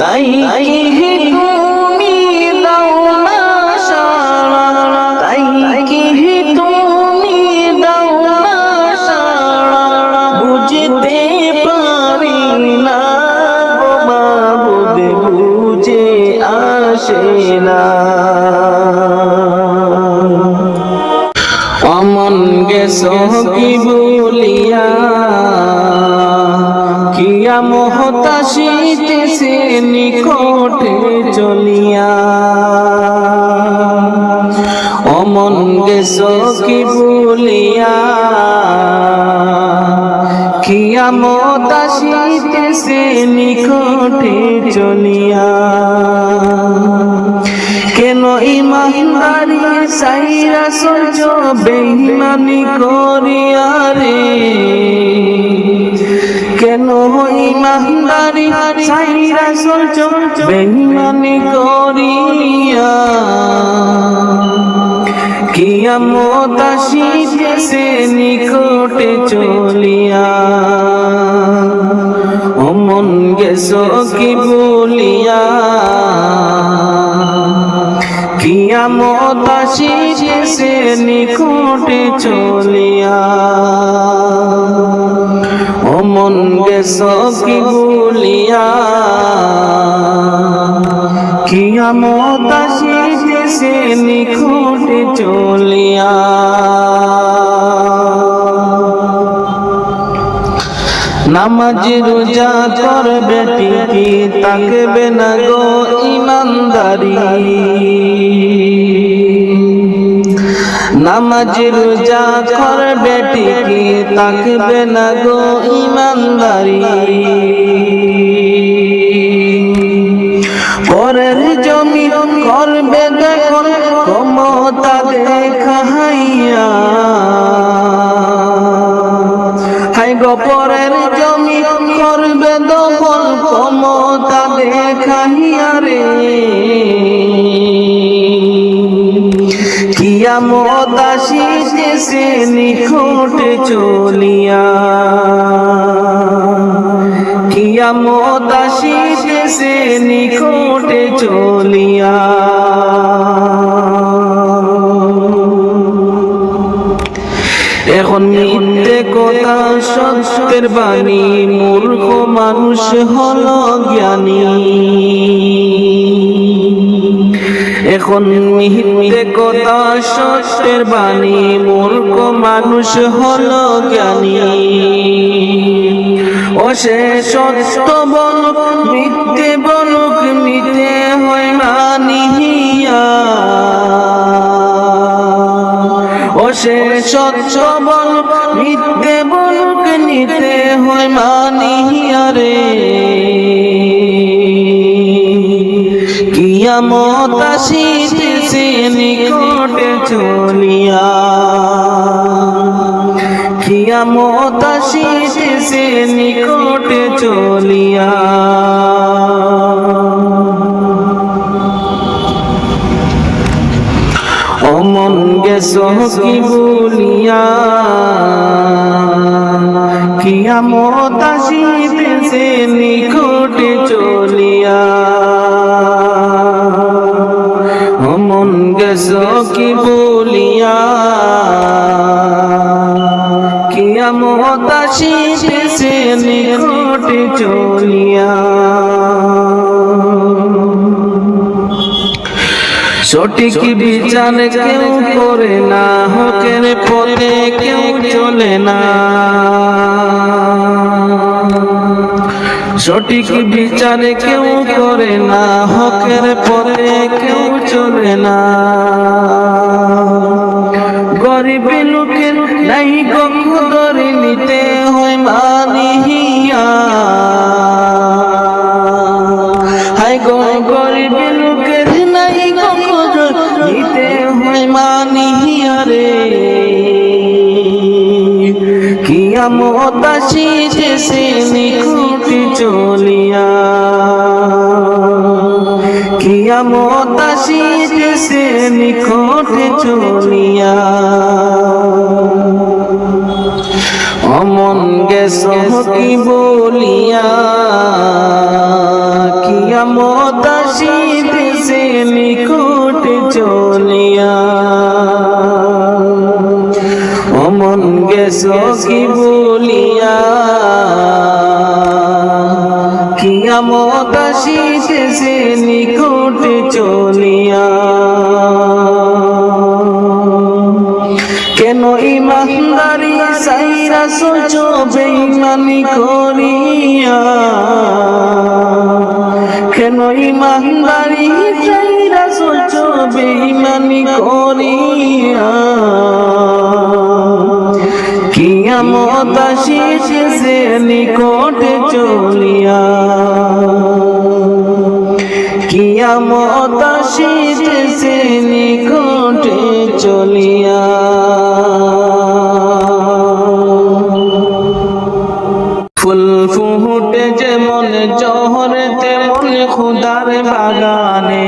তাই কি তুমি দাও না সাড়া তাই কি তুমি দাও না অমন গেছ কি বলিয়া কিয়ামত আসিতেছে নিকটে চলিয়া অমন গেছ কি বলিয়া কিয়ামত আসিতেছে নিকটে চলিয়া কেন ইমানদারি সাইরা সহ্য বেঈমানি করিয়া রে কেন ইমানদারি সাইরা সহ্য বেঈমানি করিয়া কিয়ামত আসিতেছে নিকটে চলিয়া অমন গেছ কি বলিয়া কিয়ামত আসিতেছে নিকটে চলিয়া অমন গেছ কি বলিয়া কিয়ামত আসিতেছে নিকটে চলিয়া নামাজ রোজা করবে ঠিকই তাকবে না গো ইমানদারি নামাজ রোজা করবে ঠিকই তাকবে না গো ইমানদারি পরের জমি করবে দেখুন ক্ষমতা দেখাইয়া হাই গো পরের জমি করবে দখল ক্ষমতা দেখাইয়া রে কিয়ামত আসিতেছে নিকটে চলিয়া কিয়ামত আসিতেছে নিকটে চলিয়া এখন মিথ্যে কথা সত্যের বাণী মূর্খ মানুষ হলো জ্ঞানী এখন মিথ্যে কথা সত্যের বাণী মূর্খ মানুষ হলো জ্ঞানী ও সে সত্য বলুক মিথ্যে বলুক মিথ্যে হয় মানিয়া ও সে সত্য বলুক মিথ্যে বলুক নিতে হয় মানিয়া রে কিয়ামত আসিতেছে নিকটে চলিয়া কিয়ামত আসিতেছে নিকটে চলিয়া অমন গেছ কি বলিয়া কিয়ামত আসিতেছে নিকটে চলিয়া অমন গেছ কি বলিয়া কিয়ামত আসিতেছে নিকটে চলিয়া সঠিক বিচার কেউ করে না হকের পথে কেউ চলে না সঠিক বিচার কেউ করে না হকের পথে কেউ চলে না গরিব লোকের নাই কদর নিতে হয় মানিয়া হায় গো গরিব লোকের নাই কদর নিতে হয় মানিয়া রে কিয়ামত আসিতেছে নিকটে চলিয়া কিয়ামত আসিতেছে নিকটে চলিয়া অমন গেছ কি বলিয়া কিয়ামত আসিতেছে নিকটে চলিয়া অমন গেছ কি বলিয়া কিয়ামত আসিতেছে নিকটে চলিয়া কেন কেন ইমানদারি সাইরা সোচো বেঈমানি করিয়া, কেন ইমানদারি সাইরা সোচো বেঈমানি করিয়া, কিয়ামত আসিতেছে নিকটে চলিয়া, কিয়ামত আসিতেছে নিকটে চলিয়া। ফুল ফুটে যেমন জহর তেমন খুদার বাগানে,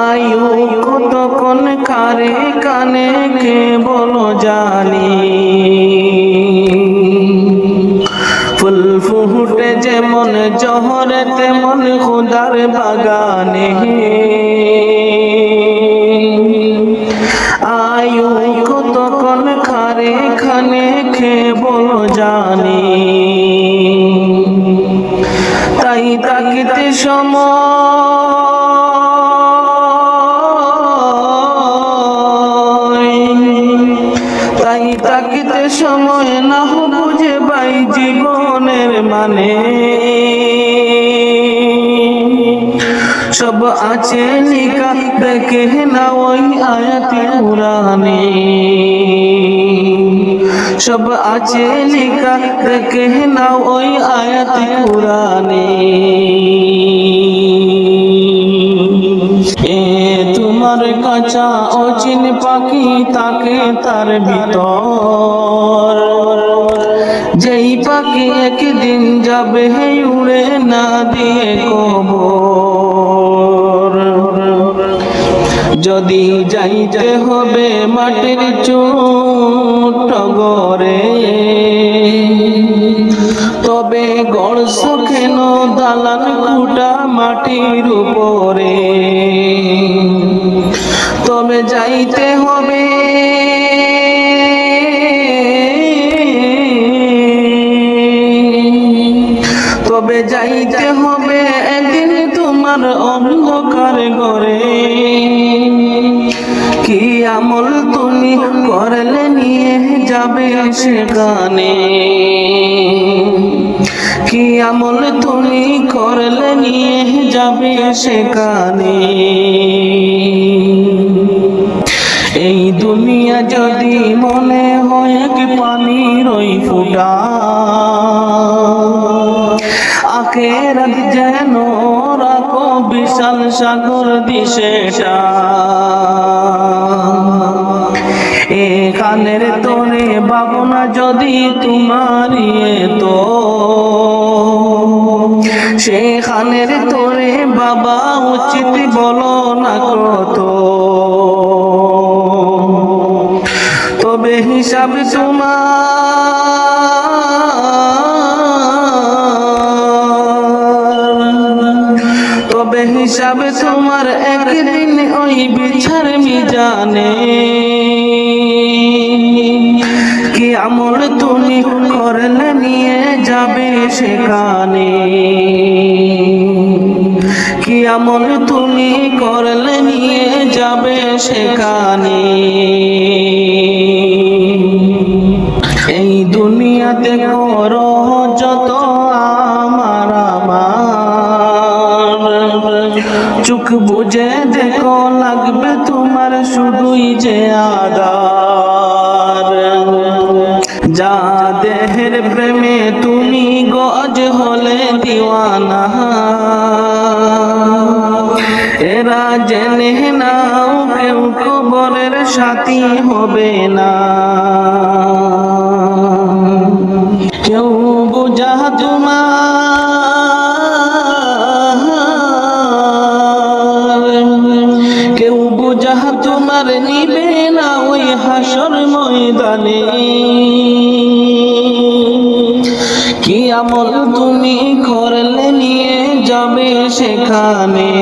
আয়ু কতক্ষণ কারে কানে কে বলো জানি। ফুল ফুটে যেমন জহর তেমন খুদার বাগানে, আয়ু কতক্ষণ কারে খানে কে বলো জানি। তাই তাকিতে তাই তাকিতে সময় না বুঝে পাই জীবনের মানে, সব আছে লিখা দেখে না ওই আয়াতে কুরআনে, সব আছে লিখা দেখে না ওই আয়াতে কুরআনে। এ তোমার কাঁচা অচিন পাখি তাকে তার ভিতর, যেই পাখি একদিন যাবে উড়ে না দিয়ে কবর। যদি যাইতে হবে মাটির চোট গড়ে, তবে গড়ছ কেন দালান কুটা মাটির উপরে। তবে যাইতে হবে তবে যাইতে হবে একদিন তোমার অন্ধকার ঘরে। কি আমল তুমি করলে নিয়ে যাবে সেখানে, কি আমল তুমি করলে নিয়ে যাবে সেখানে। এই দুনিয়া যদি মনে হয় কি পানির ওই ফুটা, আখেরাত যেন রাখো বিশাল সাগর দিশেটা। এখানের তোরে ভাবনা যদি তোমার তো, সেখানের তোরে বাবা উচিত বলো না কত। তবে হিসাব তবে হিসাব তোমার একদিন ওই বিচার মিজানে। কি আমল তুমি করলে নিয়ে যাবে সেখানে, কি আমল তুমি করলে নিয়ে যাবে সেখানে। এই দুনিয়াতে করো যত আমার চোখ বুঝে দেখো লাগবে তোমার শুধুই যে আদার। যা দেহের প্রেমে তুমি গজ হলে দিওয়ানা, এরা জেনে নাও কেউ কবরের সাথী হবে না। কেউ বুঝা কেউ বুঝা তোমার নিবে না ওই হাসর ময়দানে। কি আমল তুমি করলে নিয়ে যাবে সেখানে,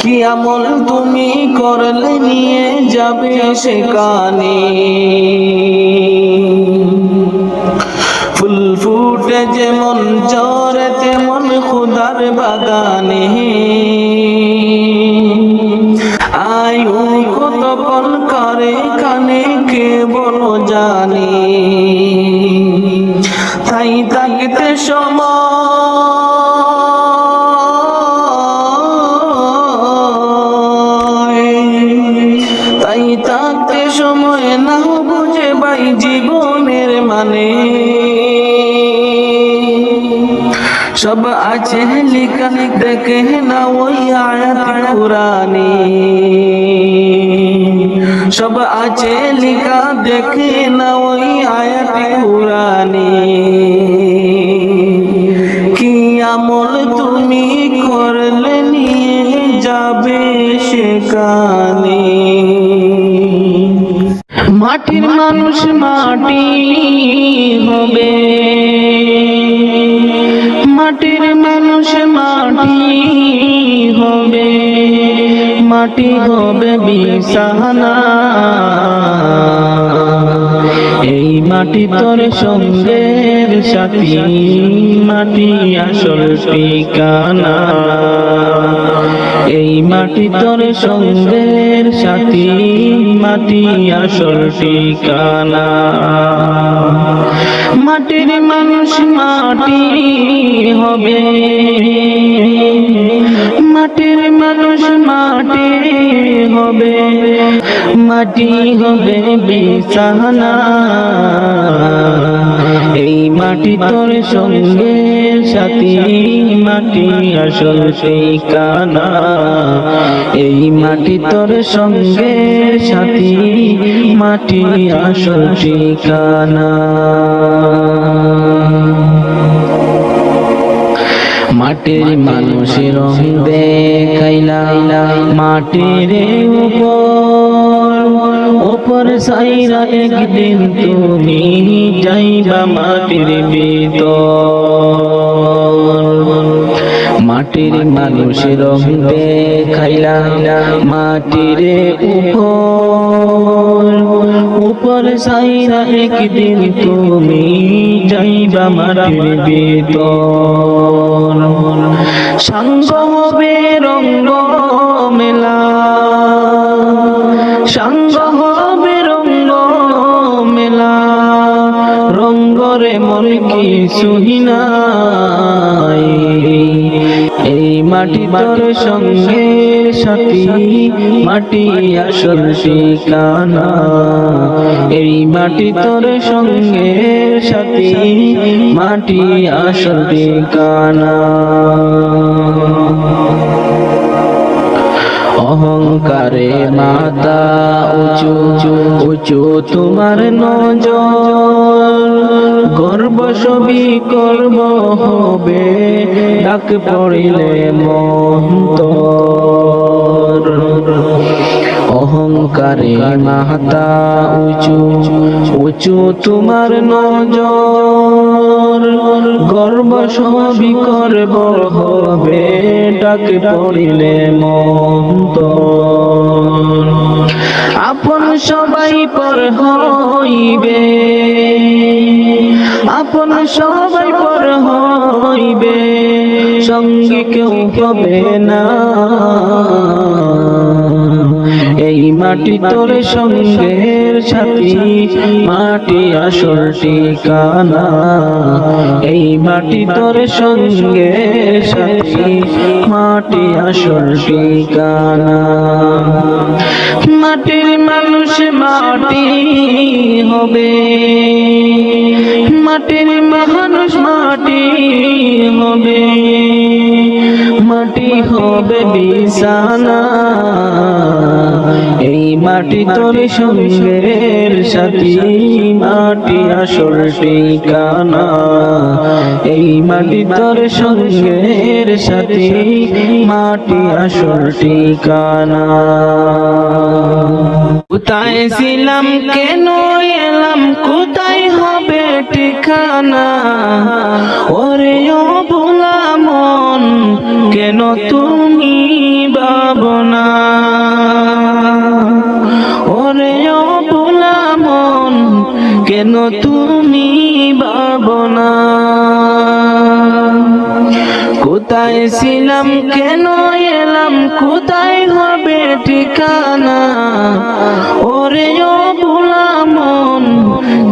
কি আমল তুমি করলে নিয়ে যাবে সেখানে। ফুল ফুটে যেমন ঝরে তেমন খুদার বাগানে, আয়ু কতক্ষণ কারে কানে কে বলো জানি, তাই থাকতে তাই থাকতে সময় না বুঝে ভাই জীবনের মানে, সব আছে লিখা দেখে না ওই আয়াত কুরআনে, সব আছে লিখা দেখে না ওই আয়াত কুরআনে। কি আমল তুমি করলে নিয়ে যাবে সেখানে। মাটির মানুষ মাটি হবে, মাটির মানুষ মাটি হবে, মাটি হবে বিছানা। এই মাটি তোর সঙ্গের সাথী, মাটি আসল ঠিকানা। এই মাটি তোর সঙ্গের সাথী, মাটি আসল ঠিকানা। মাটির মানুষ মাটি হবে, মাটির মানুষ মাটি হবে, মাটি হবে বিছানা। এই মাটি তোর সঙ্গের সাথী, মাটি আসল ঠিকানা। এই মাটি তোর সঙ্গের সাথী, মাটি আসল ঠিকানা। মাটির মানুষের রং দেখাইলা মাটির উপর সাইরা, একদিন তুমি যাইবা মাটির ভিতর। মাটির মানুষের রং দেখাইলা মাটির উপর সাইরা, একদিন তুমি যাইবা মাটির ভিতর। সঙ্গ হবে রঙ্গ মেলা, সঙ্গ হবে রঙ্গ মেলা, রঙ্গরে মন কিছুই নাই। এই মাটি তোর সঙ্গের সাথী, মাটি আসল ঠিকানা। এই মাটি তোর সঙ্গের সাথী, মাটি আসল ঠিকানা। অহংকারে মাথা উঁচু উঁচু তোমার নজর, গর্ব সবই করব হবে, ডাক পড়িলে মন্তর। অহংকারে মাথা উঁচু উঁচু তোমার নজর, গর্ব সবই করব হবে, ডাক পড়িলে মন্তর। আপন সবাই পর হইবে, আপন সবাই পর হইবে, সঙ্গে কেউ হবে না। এই মাটি তোর সঙ্গের সাথী, মাটি আসল ঠিকানা। এই মাটি তোর সঙ্গের সাথী, মাটি আসল ঠিকানা। মাটির মানুষ মাটি হবে, মাটির মানুষ মাটি হবে, মাটি হবে বিছানা। এই মাটি তোর সঙ্গের সাথী, মাটি আসল ঠিকানা। এই মাটি তোর সঙ্গের সাথী, মাটি আসল ঠিকানা। কোথায় ছিলাম কেন এলাম, কোথায় হবে ঠিকানা। ওরে ও ভোলা মন, কেন তুমি ভাবনা। ওরে ও ভোলা মন, কেন তুমি ভাবনা। কোথায় ছিলাম কেন এলাম, কোথায় হবে ঠিকানা। ঠিকানা। ওরে ও ভোলা মন,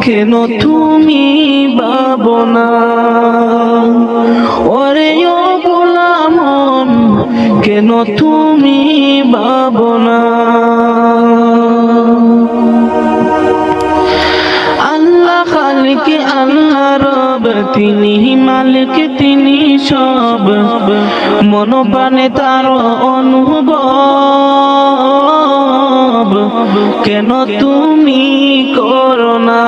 কেন তুমি ভাবো না? ওরে ও ভোলা মন, কেন তুমি ভাবো না? আল্লাহ খালিক আল্লাহ রব, তিনি মালিক তিনি সব, মন প্রাণে তার অনুভব, কেন তুমি করো না?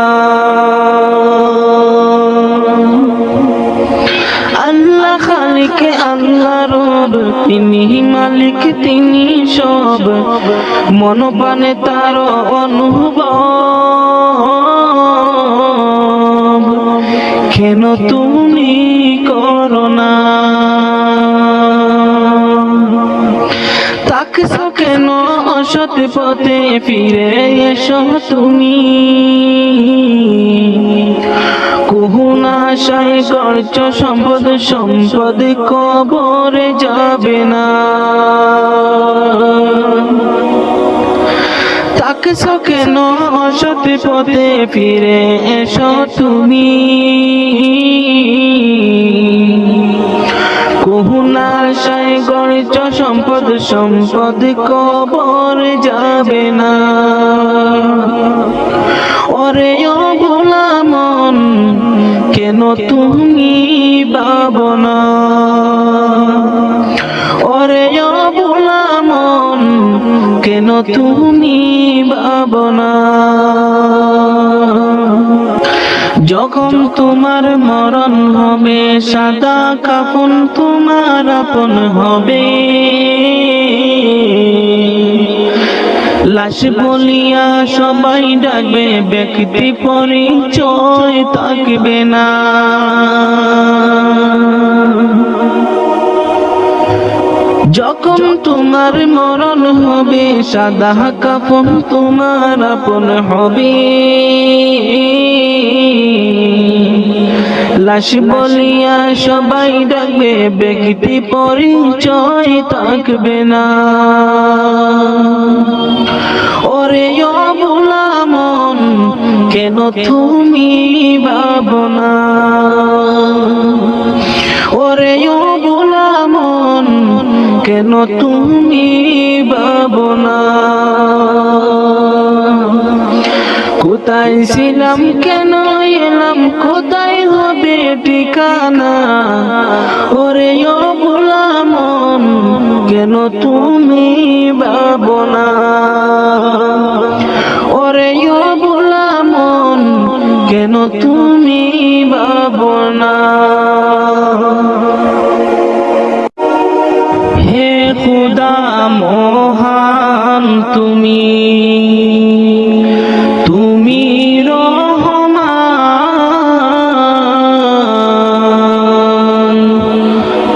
আল্লাহ খালিক আল্লাহ রব, তিনি মালিক তিনি সব, মন প্রাণে তার অনুভব, কেন তুমি করো না? তাকছো কেন অসৎ পথে, ফিরে এসো তুমি। কুহুনা আশায় করছ সম্পদ, সম্পদ কবরে যাবে না। তাকছো কেন অসৎ পথে, ফিরে এসো তুমি। কুহুনা আশায় করছ সম্পদ, সম্পদ কবরে যাবে না। ওরে ও ভোলা মন, কেন তুমি ভাবো না? ওরে ও ভোলা মন, কেন তুমি ভাবো না? যখন তোমার মরণ হবে, সাদা কাফন তোমার আপন হবে। লাশ বলিয়া সবাই ডাকবে, ব্যক্তি পরিচয় থাকবে না। যখন তোমার মরণ হবে, সাদা কাফন তোমার আপন হবে। লাশ বলিয়া সবাই ডাকবে, ব্যক্তি পরিচয় থাকবে না। ওরে ও ভোলা মন, কেন তুমি ভাবো না? ওরে ও ভোলা মন, কেন তুমি ভাবো না? কোথায় ছিলাম কেন এলাম, কোথায় হবে ঠিকানা? ওরে ও ভোলা মন, কেন তুমি ভাবো না? ওরে ও ভোলা মন, কেন তুমি ভাবো না? হে খুদা মহান তুমি, তুমি রহমান,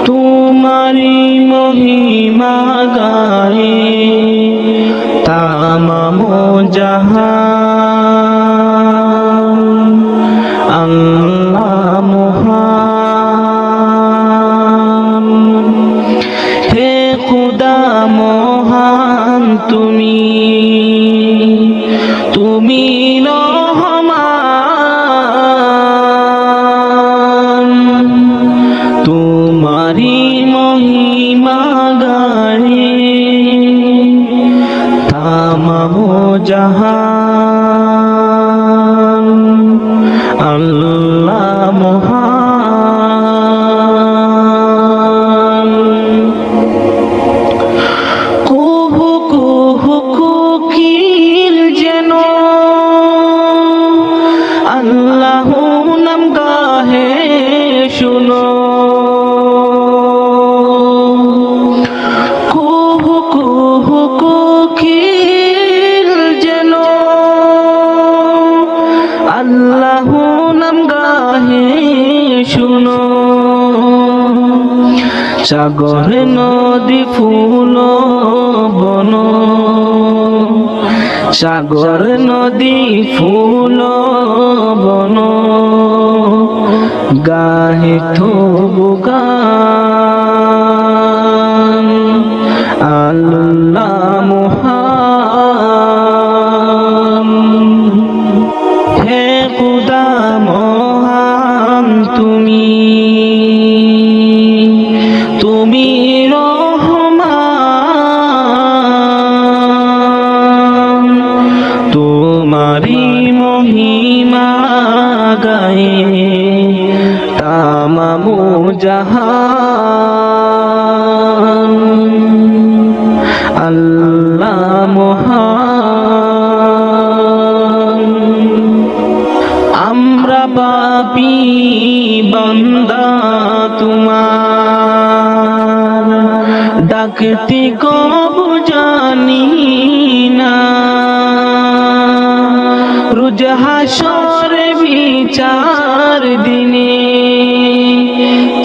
তোমারি মহিমা গায়ে তামাম জাহান। আল্লাহ মহান, হে খুদা মহান তুমি, তুমি রহমান, তোমারি মহিমা গায়ে তামাম জাহান। আল্লাহ মহান। কুহু কুহু কোকিল যেন আল্লাহ নাম গাহে শুনো। কুহু কুহু কোকিল যেন আল্লাহ নাম গাহে শুনো। সাগর নদী ফুল বন, সাগর নদী ফুল বন, গাহে তবু গান। আল্লাহ মহান। মহান। আমরা পাপী বান্দা তোমার, ডাকতে কবু জানি না। রোজ হাসর বিচার দিনে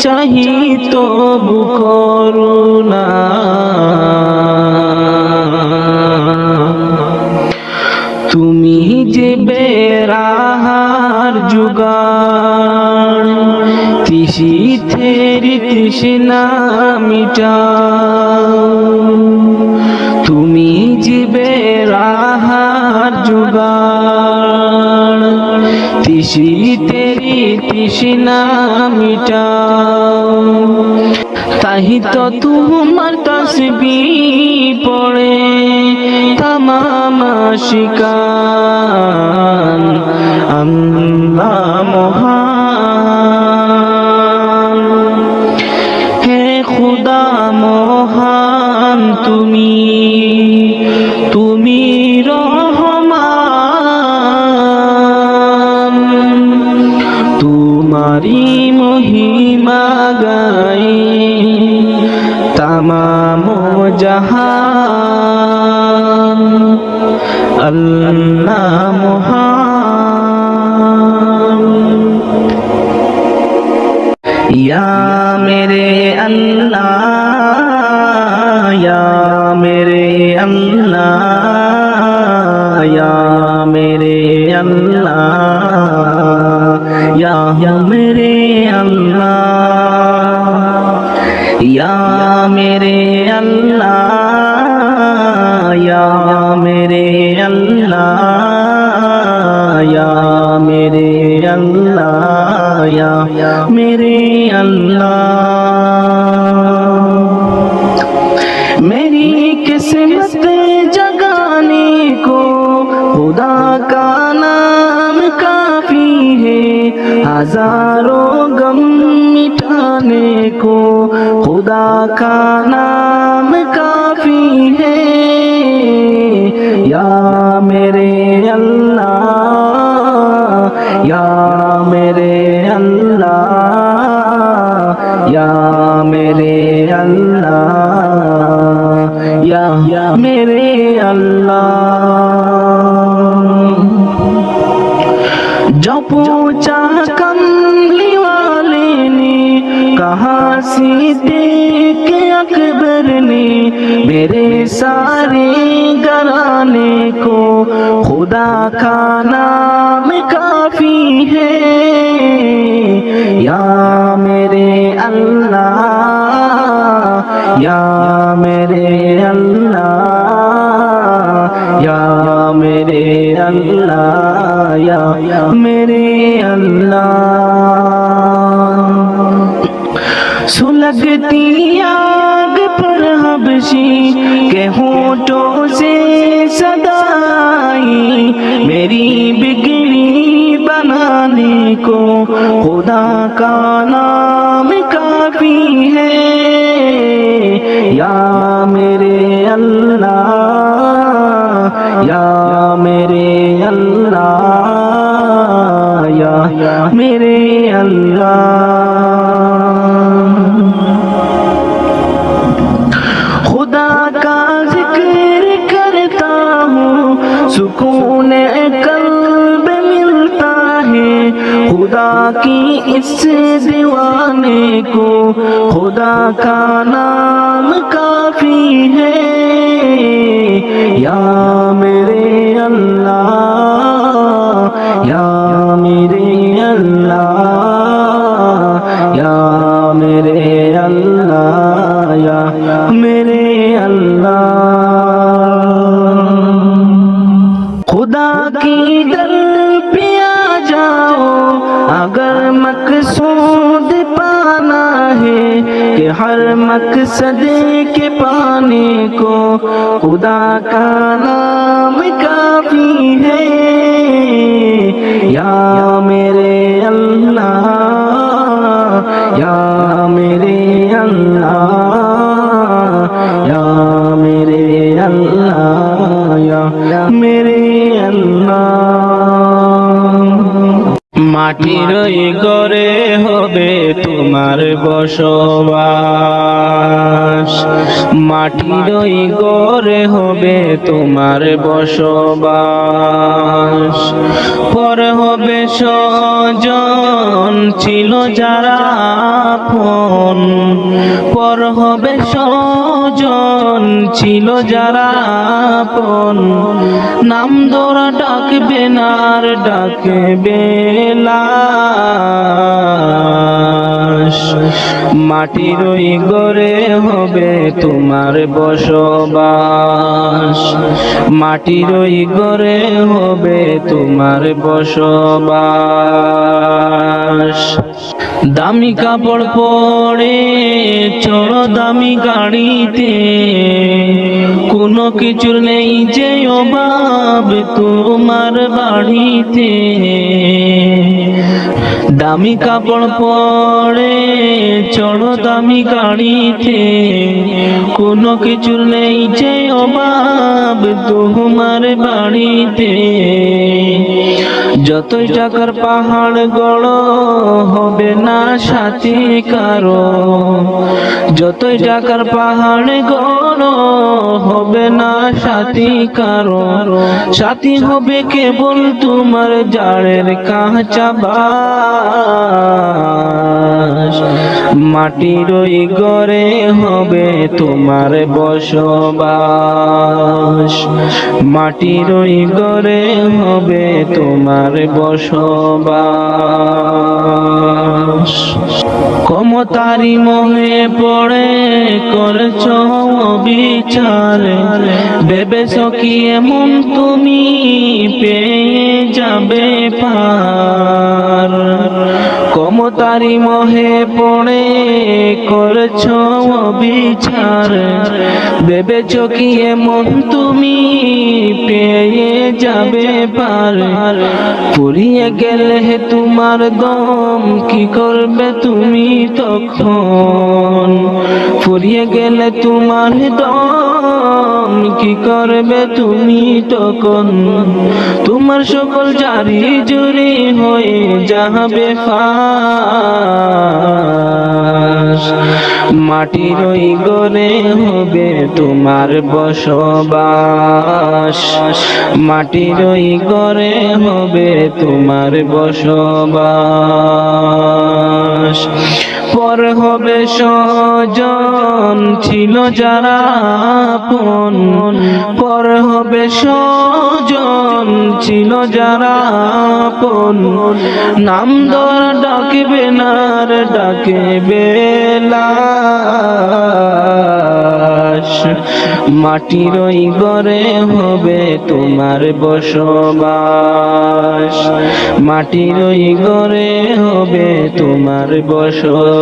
চাহি তবু করুণা। তুমি যে বেরাহার জুগান, তিসিথের তৃষ্ণা মিটাও। তুমি যে বেরাহার জুগান, তিসিথের তৃষ্ণা মিটাও। তাহি তো তোমার তাসবিহ পড়ে তামাম আশিকান। আল্লাহ মহান, হে খুদা মহান, তুমি তুমি রহমান। তোমারি মহিমা গাই তামাম জাহান। আল্লাহ মহান। ইয়া মেরে আল্লাহ, ইয়া মেরে আল্লাহ, ইয়া মেরে আল্লাহ, ইয়া মেরে আল্লাহ, ইয়া মেরে আল্লাহ, ইয়া মেরে আল্লাহ, ইয়া মেরে আল্লাহ, ইয়া মেরে আল্লাহ। मेरी किस्मत जगाने को खुदा का नाम काफी है। हजारों गम मिटाने को खुदा का नाम काफी है। या मेरे अल्लाह, या मेरे अल्लाह, या मेरे अल्लाह, या मेरे अल्लाह। जो पूछा कमली वाले ने, कहा सिद्दीक़ अकबर ने, मेरे सारे घराने को खुदा का नाम काफी है। या मेरे अल्लाह, या मेरे अल्लाह, या मेरे अल्लाह, या मेरे अल्लाह। सुलगती आग पर हबशी के होठों से सदाई, मेरी बिगड़ी बनाने को खुदा का नाम काफी है। या मेरे अल्लाह, या मेरे अल्लाह, या मेरे अल्लाह। खुदा का जिक्र करता हूँ, सुकून कल्ब मिलता है। खुदा की इस दीवाने को खुदा का नाम काफी है। या मेरे अल्लाह, या मेरे अल्लाह, या मेरे अल्लाह, या मेरे अल्लाह। खुदा की दर पे आ जाओ अगर मकसूद पाना है, कि हर मकसद के पाने को खुदा का नाम काफी है। या मेरे अल्लाह, या मेरे अल्लाह, या मेरे अल्लाह, মেরে আল্লাহ। মাটির ওই ঘরে হবে তোমার বসবাস, মাটির ওই ঘরে হবে তোমার বসবাস। পর হবে স্বজন ছিল যারা আপন, পর হবে স্বজন ছিল যারা আপন। নাম ধরা ডাকবে না আর ডাকবে লাশ। মাটির ওই ঘরে হবে তোমার বসবাস, মাটির ওই ঘরে হবে তোমার বসবাস। দামি কাপড় পরে চড়ো দামি গাড়িতে, কোনো কিছুর নেই যে অভাব তোমার বাড়িতে। দামি কাপড় পরে চড়ো দামি গাড়িতে, কোনো কিছুর নেই যে অভাব তোমার বাড়িতে। যতই টাকার পাহাড় গড়ো হবে না সাথী কারো, যতই টাকার পাহাড় গড়ো হবে না সাথী কারো। সাথী হবে কেবল তোমার জাড়ের কাঁচা বাস। মাটির ওই ঘরে হবে তোমার বসবাস, মাটির ওই ঘরে হবে তোমার বসবাস। ক্ষমতারি মোহে পড়ে করছ বিচার, ভেবেছ কি এমন তুমি পেয়ে যাবে পার। ক্ষমতারি মোহে পড়ে করছ বিচার, ভেবেছ কি এমন তুমি পেয়ে যাবে পার। পুড়িয়ে গেলে তোমার দম কি করবে তুমি তখন, ফুরিয়ে গেলে তোমার দম কি করবে তুমি তখন। তোমার সকল জারি জুরি হয়ে যাবে ফাঁস। মাটির ওই ঘরে হবে তোমার বসবাস, মাটির ওই ঘরে হবে তোমার বসবাস। পর হবে স্বজন ছিল যারা আপন, পর হবে স্বজন ছিল যারা আপন। নাম ধর ডাকবে না আর ডাকবে লাশ। মাটির ওই ঘরে হবে তোমার বসবাস, মাটির ওই ঘরে হবে তোমার বসবাস।